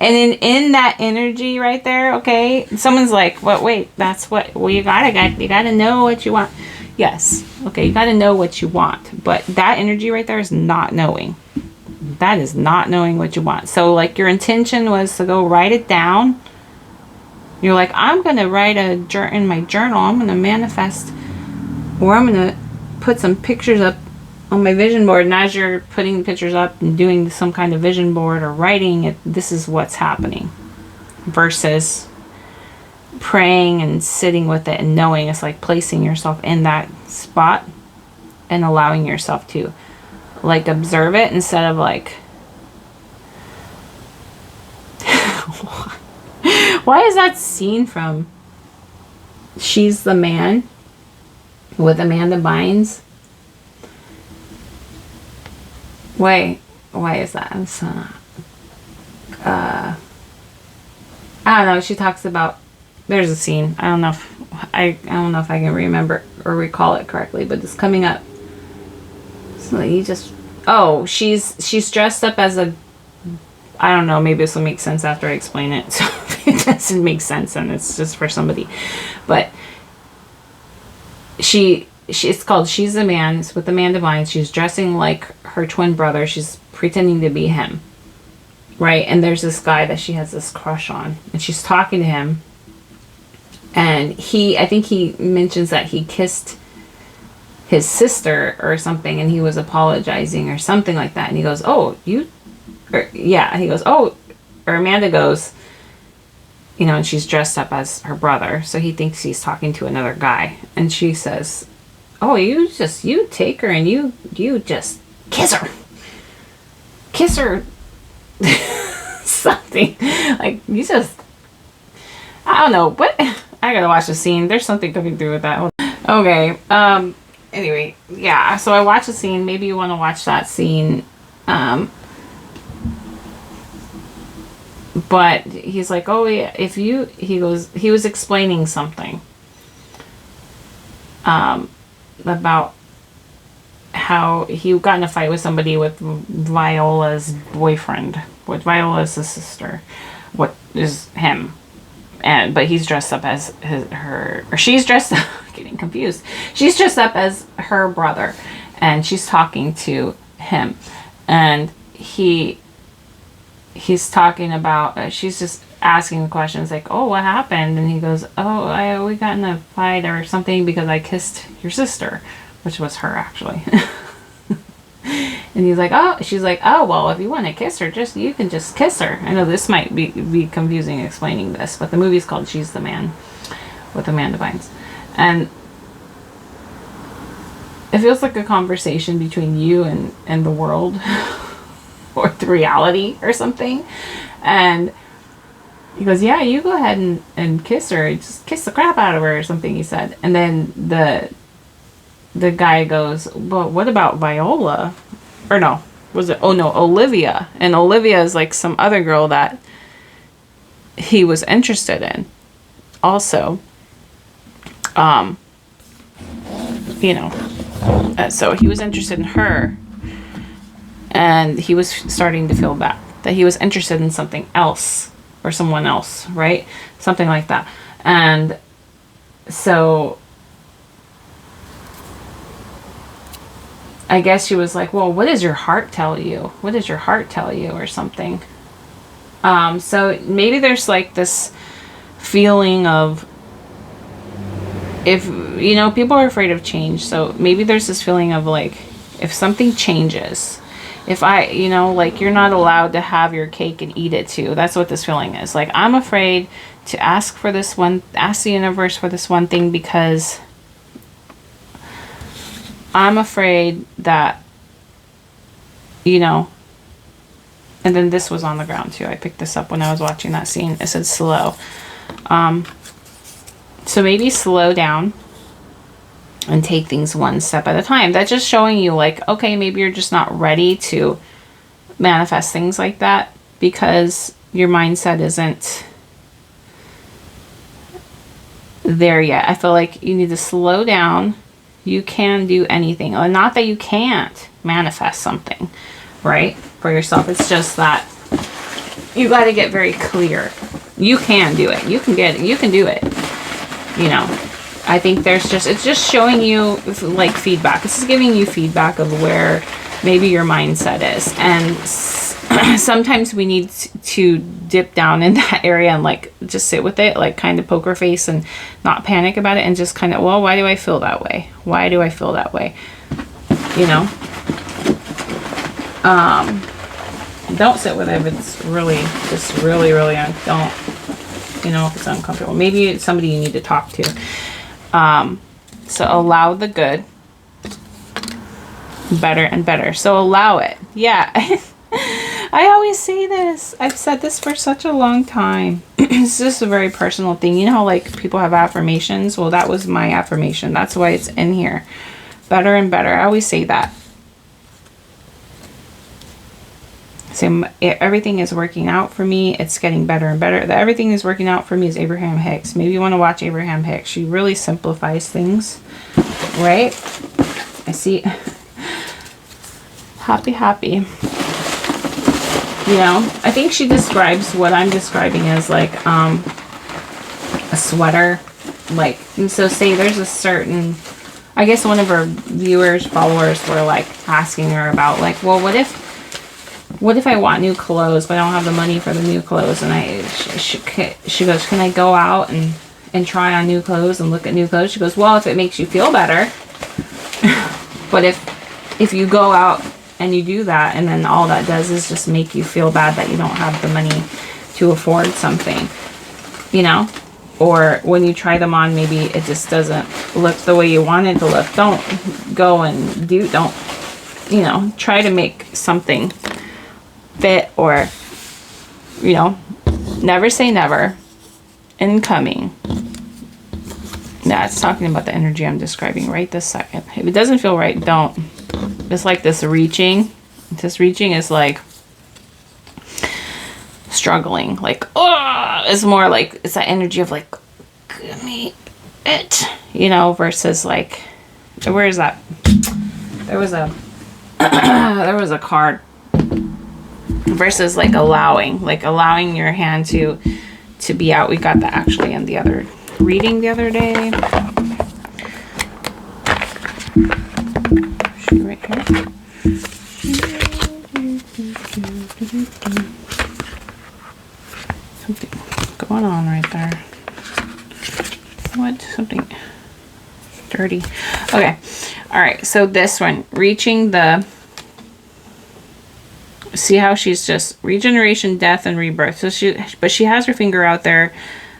and in that energy right there, okay, someone's like, "What? Wait, that's what? Well, you gotta know what you want." Yes, okay, you gotta know what you want, but that energy right there is not knowing. That is not knowing what you want. So, like, your intention was to go write it down. You're like, I'm gonna write in my journal. I'm gonna manifest, or I'm gonna put some pictures up on my vision board, and as you're putting the pictures up and doing some kind of vision board or writing it, this is what's happening. Versus praying and sitting with it and knowing, it's like placing yourself in that spot and allowing yourself to like observe it instead of like why is that scene from She's the Man with Amanda Bynes? Why is that? I don't know. She talks about, there's a scene. I don't know if I can remember or recall it correctly, but it's coming up. So she's dressed up as a, I don't know, maybe this will make sense after I explain it. So if it doesn't make sense and it's just for somebody. But it's called She's the Man. It's with Amanda Bynes. She's dressing like her twin brother. She's pretending to be him. Right? And there's this guy that she has this crush on. And she's talking to him. And I think he mentions that he kissed his sister or something. And he was apologizing or something like that. And he goes, oh, he goes, oh, or Amanda goes, you know, and she's dressed up as her brother. So he thinks he's talking to another guy. And she says, oh, you take her and you just kiss her. Something like, you just, I don't know, but I gotta watch the scene. There's something coming through with that. Okay. Anyway, yeah. So I watched the scene. Maybe you want to watch that scene. But he's like, oh yeah, he was explaining something. About how he got in a fight with somebody with Viola's boyfriend. What Viola's his sister. What is him. But he's dressed up as she's dressed up, getting confused. She's dressed up as her brother. And she's talking to him. And he's talking about, she's just asking questions like, oh, what happened? And he goes, oh, we got in a fight or something because I kissed your sister, which was her actually. And he's like, oh, she's like, oh, well, if you want to kiss her, you can just kiss her. I know this might be confusing explaining this, but the movie's called She's the Man with Amanda Bynes. And it feels like a conversation between you and the world or the reality or something. And he goes, yeah, you go ahead and kiss her. Just kiss the crap out of her or something, he said. And then the guy goes, well, what about Viola? Or no, Olivia. And Olivia is like some other girl that he was interested in. Also, so he was interested in her. And he was starting to feel bad that he was interested in something else or someone else, right? Something like that. And so I guess she was like, well, what does your heart tell you? What does your heart tell you or something? So maybe there's like this feeling of, if, people are afraid of change. So maybe there's this feeling of like, if something changes, if you're not allowed to have your cake and eat it too. That's what this feeling is. Like, I'm afraid to ask the universe for this one thing because I'm afraid that you know, and then this was on the ground too. I picked this up when I was watching that scene. It said slow. So maybe slow down and take things one step at a time. That's just showing you like, okay, maybe you're just not ready to manifest things like that because your mindset isn't there yet. I feel like you need to slow down. You can do anything. Not that you can't manifest something, right, for yourself. It's just that you got to get very clear. You can do it. You can get it. You can do it. You know, I think there's just, it's just showing you like feedback. This is giving you feedback of where maybe your mindset is. And sometimes we need to dip down in that area and like just sit with it, like kind of poker face and not panic about it and just kind of, well, why do I feel that way? Why do I feel that way? You know, don't sit with it if it's really, just really, don't, you know, if it's uncomfortable. Maybe it's somebody you need to talk to. So allow the good. Better and better. So allow it. Yeah. I always say this. I've said this for such a long time. It's just a very personal thing. You know how like people have affirmations? Well, that was my affirmation. That's why it's in here. Better and better. I always say that. So everything is working out for me. It's getting better and better. The everything is working out for me is Abraham Hicks. Maybe you want to watch Abraham Hicks. She really simplifies things, right? I see. Happy. You know, I think she describes what I'm describing as like a sweater. Like, and so say there's a certain, I guess one of her viewers, followers were like asking her about like, well, what if I want new clothes, but I don't have the money for the new clothes? And she goes, can I go out and try on new clothes and look at new clothes? She goes, well, if it makes you feel better. But if you go out and you do that, and then all that does is just make you feel bad that you don't have the money to afford something, you know? Or when you try them on, maybe it just doesn't look the way you want it to look. Don't go and don't, you know, try to make something fit, or, you know, never say never. Incoming. Yeah, it's talking about the energy I'm describing right this second. If it doesn't feel right, don't. It's like this reaching. This reaching is like struggling. Like, oh, it's more like, it's that energy of like, give me it, you know, versus like, where is that? There was a, there was a card. Versus like allowing your hand to be out. We got that actually in the other reading the other day. Right here. Something going on right there. What? Something dirty. Okay. All right. So this one, reaching the, see how she's just regeneration, death, and rebirth. So she has her finger out there,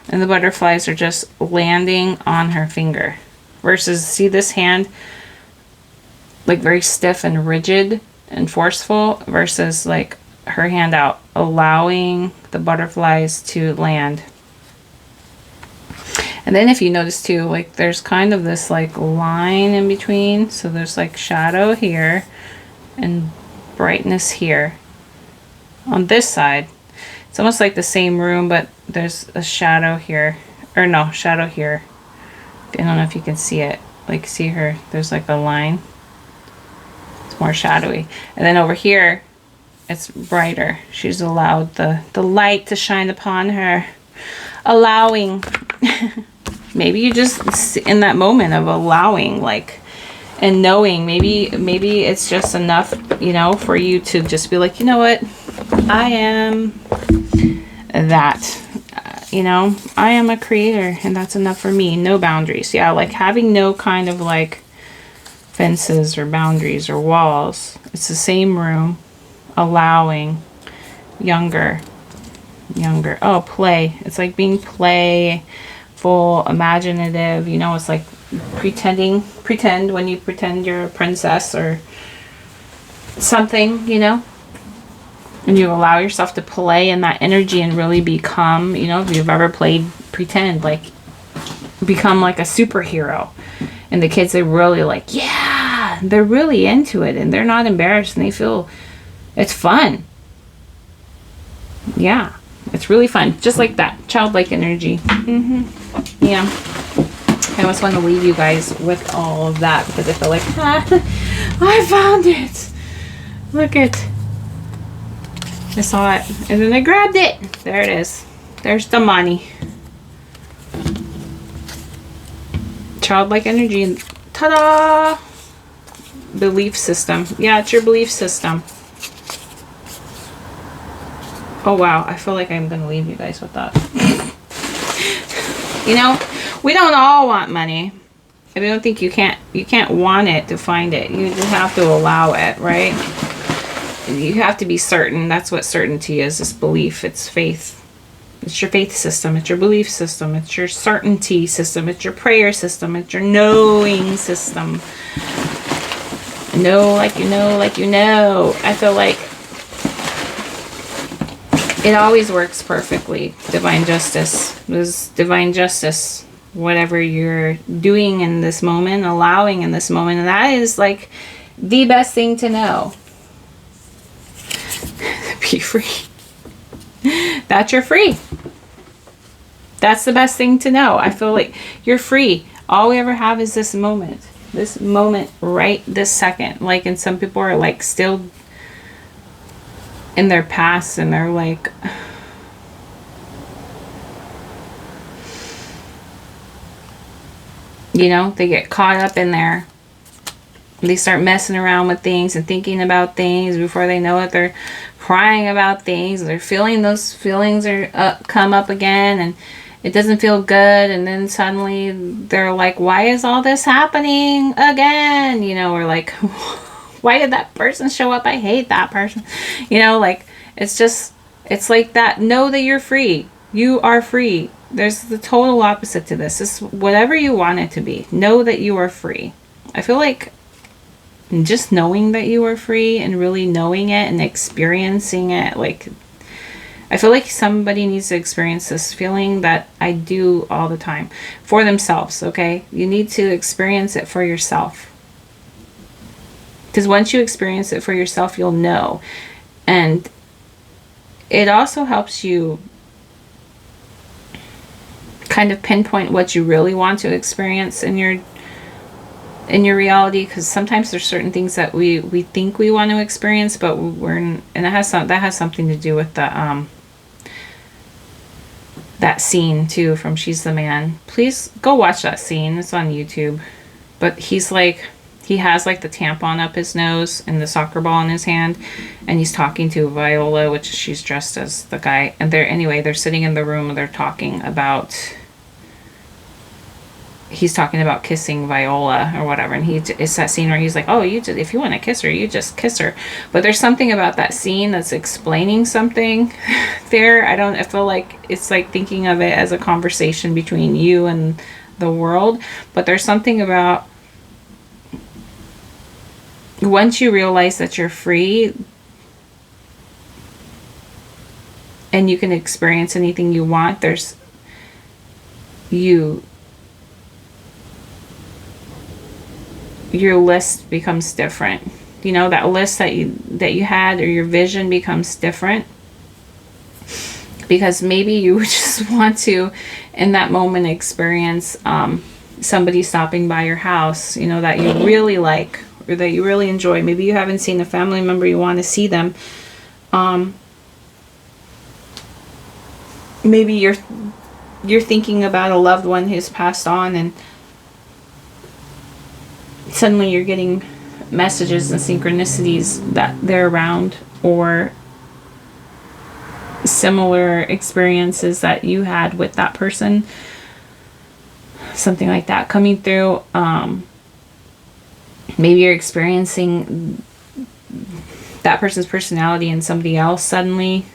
and the butterflies are just landing on her finger. Versus, see this hand, like very stiff and rigid and forceful, versus like her hand out, allowing the butterflies to land. And then if you notice too, like there's kind of this like line in between. So there's like shadow here and brightness here. On this side, it's almost like the same room, but there's a shadow here, or no, shadow here. I don't know if you can see it. Like, see her, there's like a line. It's more shadowy. And then over here, it's brighter. She's allowed the light to shine upon her. Allowing. Maybe you just, in that moment of allowing, like, and knowing, maybe it's just enough, you know, for you to just be like, you know what? I am that, you know, I am a creator, and that's enough for me. No boundaries. Yeah, like having no kind of like fences or boundaries or walls. It's the same room. Allowing. Younger. Oh, play. It's like being playful, imaginative. You know, it's like pretend when you pretend you're a princess, or something, you know, and you allow yourself to play in that energy and really become, you know, if you've ever played pretend, like become like a superhero. And the kids, they really like, yeah, they're really into it and they're not embarrassed and they feel it's fun. Yeah, it's really fun. Just like that childlike energy. Yeah. I almost want to leave you guys with all of that because I feel like, I found it. Look it. I saw it and then I grabbed it. There it is. There's the money. Childlike energy and ta-da! Belief system. Yeah, it's your belief system. Oh wow, I feel like I'm gonna leave you guys with that. You know, we don't all want money. I don't think you can't want it to find it. You just have to allow it, right? You have to be certain. That's what certainty is. It's belief. It's faith. It's your faith system. It's your belief system. It's your certainty system. It's your prayer system. It's your knowing system. Know like you know, like you know. I feel like it always works perfectly. Divine justice. This divine justice. Whatever you're doing in this moment, allowing in this moment. And that is like the best thing to know. Be free. That you're free. That's the best thing to know. I feel like you're free. All we ever have is this moment. This moment right this second. Like, and some people are like still in their past and they're like, you know, they get caught up in there. They start messing around with things and thinking about things. Before they know it, they're crying about things. They're feeling those feelings are come up again, and it doesn't feel good. And then suddenly they're like, "Why is all this happening again?" You know, or like, "Why did that person show up? I hate that person." You know, like it's like that. Know that you're free. You are free. There's the total opposite to this. It's whatever you want it to be. Know that you are free. I feel like just knowing that you are free and really knowing it and experiencing it, like I feel like somebody needs to experience this feeling that I do all the time for themselves. Okay, you need to experience it for yourself, because once you experience it for yourself, you'll know. And it also helps you kind of pinpoint what you really want to experience in your reality, because sometimes there's certain things that we think we want to experience, but and that has something to do with the that scene too from She's the Man. Please go watch that scene. It's on YouTube. But he has like the tampon up his nose and the soccer ball in his hand, and he's talking to Viola, which she's dressed as the guy, and they're sitting in the room and they're talking about, he's talking about kissing Viola or whatever, and it's that scene where he's like, "Oh, if you want to kiss her, you just kiss her." But there's something about that scene that's explaining something there. I feel like it's like thinking of it as a conversation between you and the world, but there's something about once you realize that you're free and you can experience anything you want, your list becomes different. You know, that list that you had, or your vision becomes different, because maybe you just want to in that moment experience somebody stopping by your house, you know, that you really like or that you really enjoy. Maybe you haven't seen a family member, you want to see them. Maybe you're thinking about a loved one who's passed on, and suddenly you're getting messages and synchronicities that they're around, or similar experiences that you had with that person, something like that coming through. Maybe you're experiencing that person's personality in somebody else suddenly,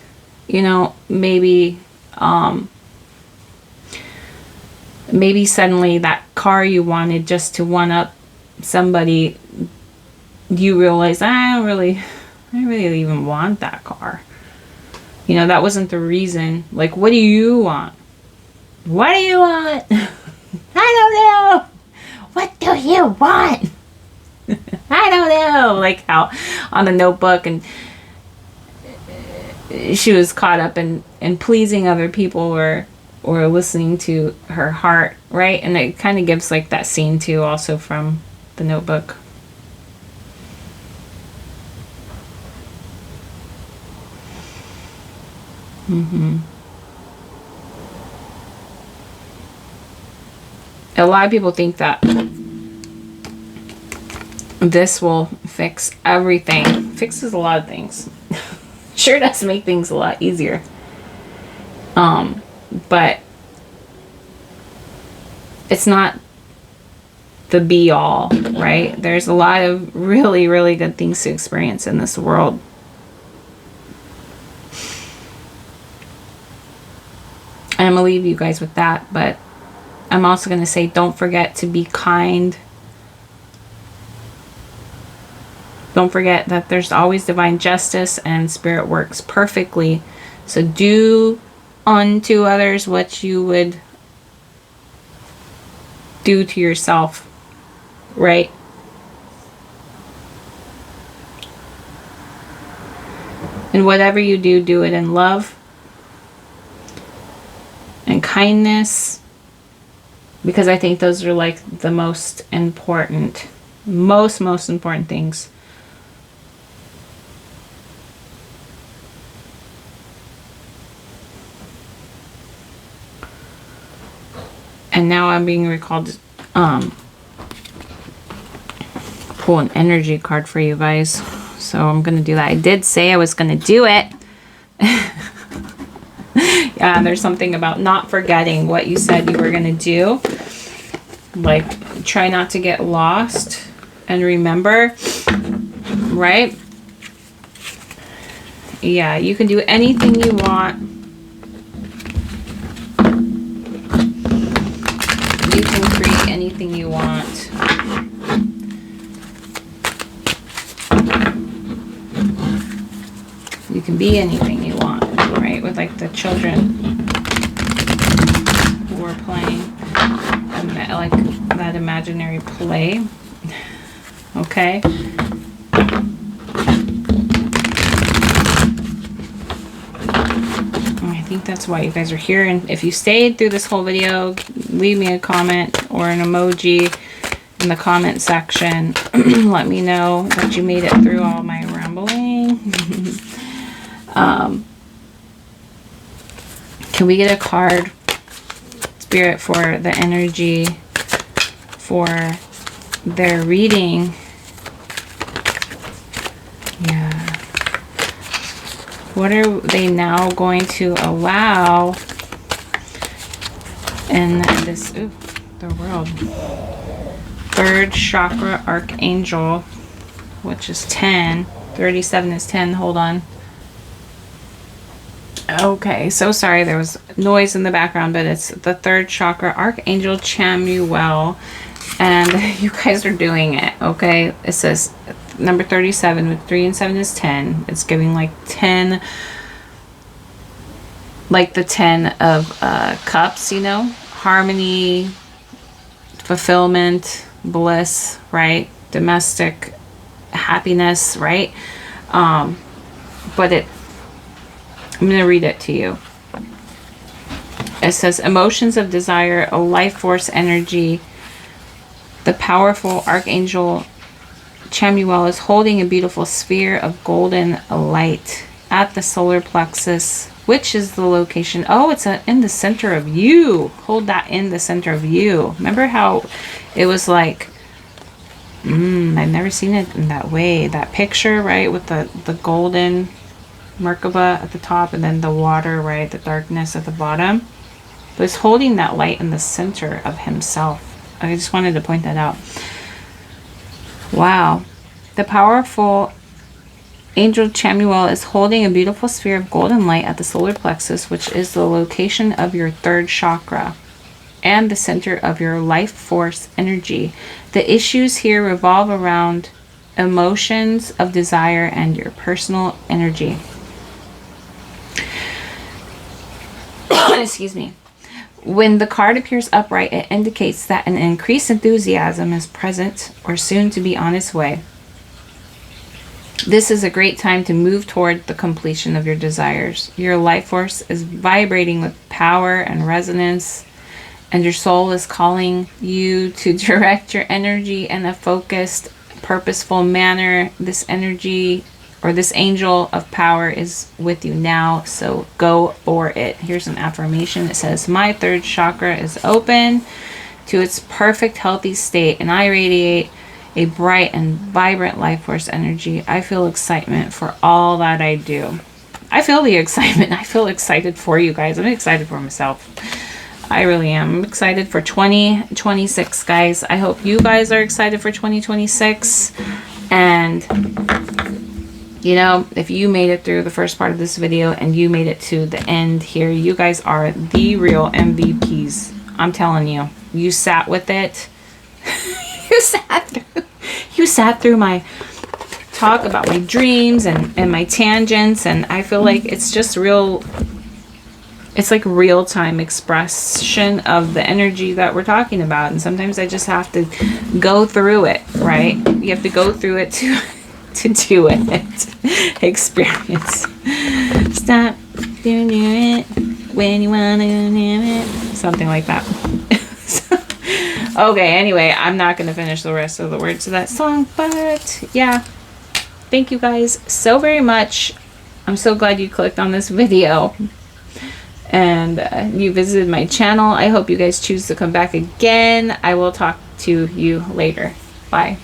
you know, maybe suddenly that car you wanted just to one up somebody you realize, I don't really even want that car. You know, that wasn't the reason. Like, what do you want? What do you want? I don't know. What do you want? I don't know. Like how on the Notebook, and she was caught up in pleasing other people, or listening to her heart, right? And it kind of gives like that scene too, also from the Notebook. A lot of people think that this will fix everything. Fixes a lot of things. Sure does make things a lot easier. But it's not the be all, right? There's a lot of really, really good things to experience in this world. And I'm going to leave you guys with that, but I'm also going to say, don't forget to be kind. Don't forget that there's always divine justice, and spirit works perfectly. So do unto others what you would do to yourself, right? And whatever you do, do it in love and kindness, because I think those are like the most important, most important things. And now I'm being recalled to pull an energy card for you guys. So I'm going to do that. I did say I was going to do it. Yeah, there's something about not forgetting what you said you were going to do. Like, try not to get lost and remember, right? Yeah, you can do anything you want. You can create anything you want. You can be anything you want, right? With like the children who are playing like that imaginary play. Okay. I think that's why you guys are here. And if you stayed through this whole video, leave me a comment or an emoji in the comment section. Let me know that you made it through all my rambling. Can we get a card, Spirit, for the energy for their reading? Yeah. What are they now going to allow in this, the world? Third chakra archangel, which is 10. 37 is 10. Hold on. Okay, so sorry, there was noise in the background, but it's the third chakra archangel Chamuel, and you guys are doing it. Okay, it says number 37 with 3 and 7 is 10. It's giving like 10, like the 10 of cups, you know, harmony, fulfillment, bliss, right? Domestic happiness, right? But I'm going to read it to you. It says, emotions of desire, a life force energy. The powerful archangel Chamuel is holding a beautiful sphere of golden light at the solar plexus, which is the location. Oh, it's in the center of you. Hold that in the center of you. Remember how it was like, I've never seen it in that way. That picture, right, with the golden Merkaba at the top and then the water, right, the darkness at the bottom. But it's holding that light in the center of himself. I just wanted to point that out. Wow. The powerful angel Chamuel is holding a beautiful sphere of golden light at the solar plexus, which is the location of your third chakra and the center of your life force energy. The issues here revolve around emotions of desire, and your personal energy. Excuse me. When the card appears upright, it indicates that an increased enthusiasm is present or soon to be on its way. This is a great time to move toward the completion of your desires. Your life force is vibrating with power and resonance, and your soul is calling you to direct your energy in a focused, purposeful manner. This energy, or this angel of power, is with you now, so go for it. Here's an affirmation. It says, my third chakra is open to its perfect healthy state, and I radiate a bright and vibrant life force energy. I feel excitement for all that I do. I feel the excitement. I feel excited for you guys. I'm excited for myself. I really am. I'm excited for 2026, guys. I hope you guys are excited for 2026. And you know, if you made it through the first part of this video and you made it to the end here, you guys are the real MVPs. I'm telling you. You sat with it. You sat through my talk about my dreams and my tangents, and I feel like it's just real. It's like real-time expression of the energy that we're talking about, and sometimes I just have to go through it, right? You have to go through it to do it. Experience. Stop doing it when you wanna do it. Something like that. Okay, anyway, I'm not going to finish the rest of the words of that song, but yeah, thank you guys so very much. I'm so glad you clicked on this video and you visited my channel. I hope you guys choose to come back again. I will talk to you later. Bye.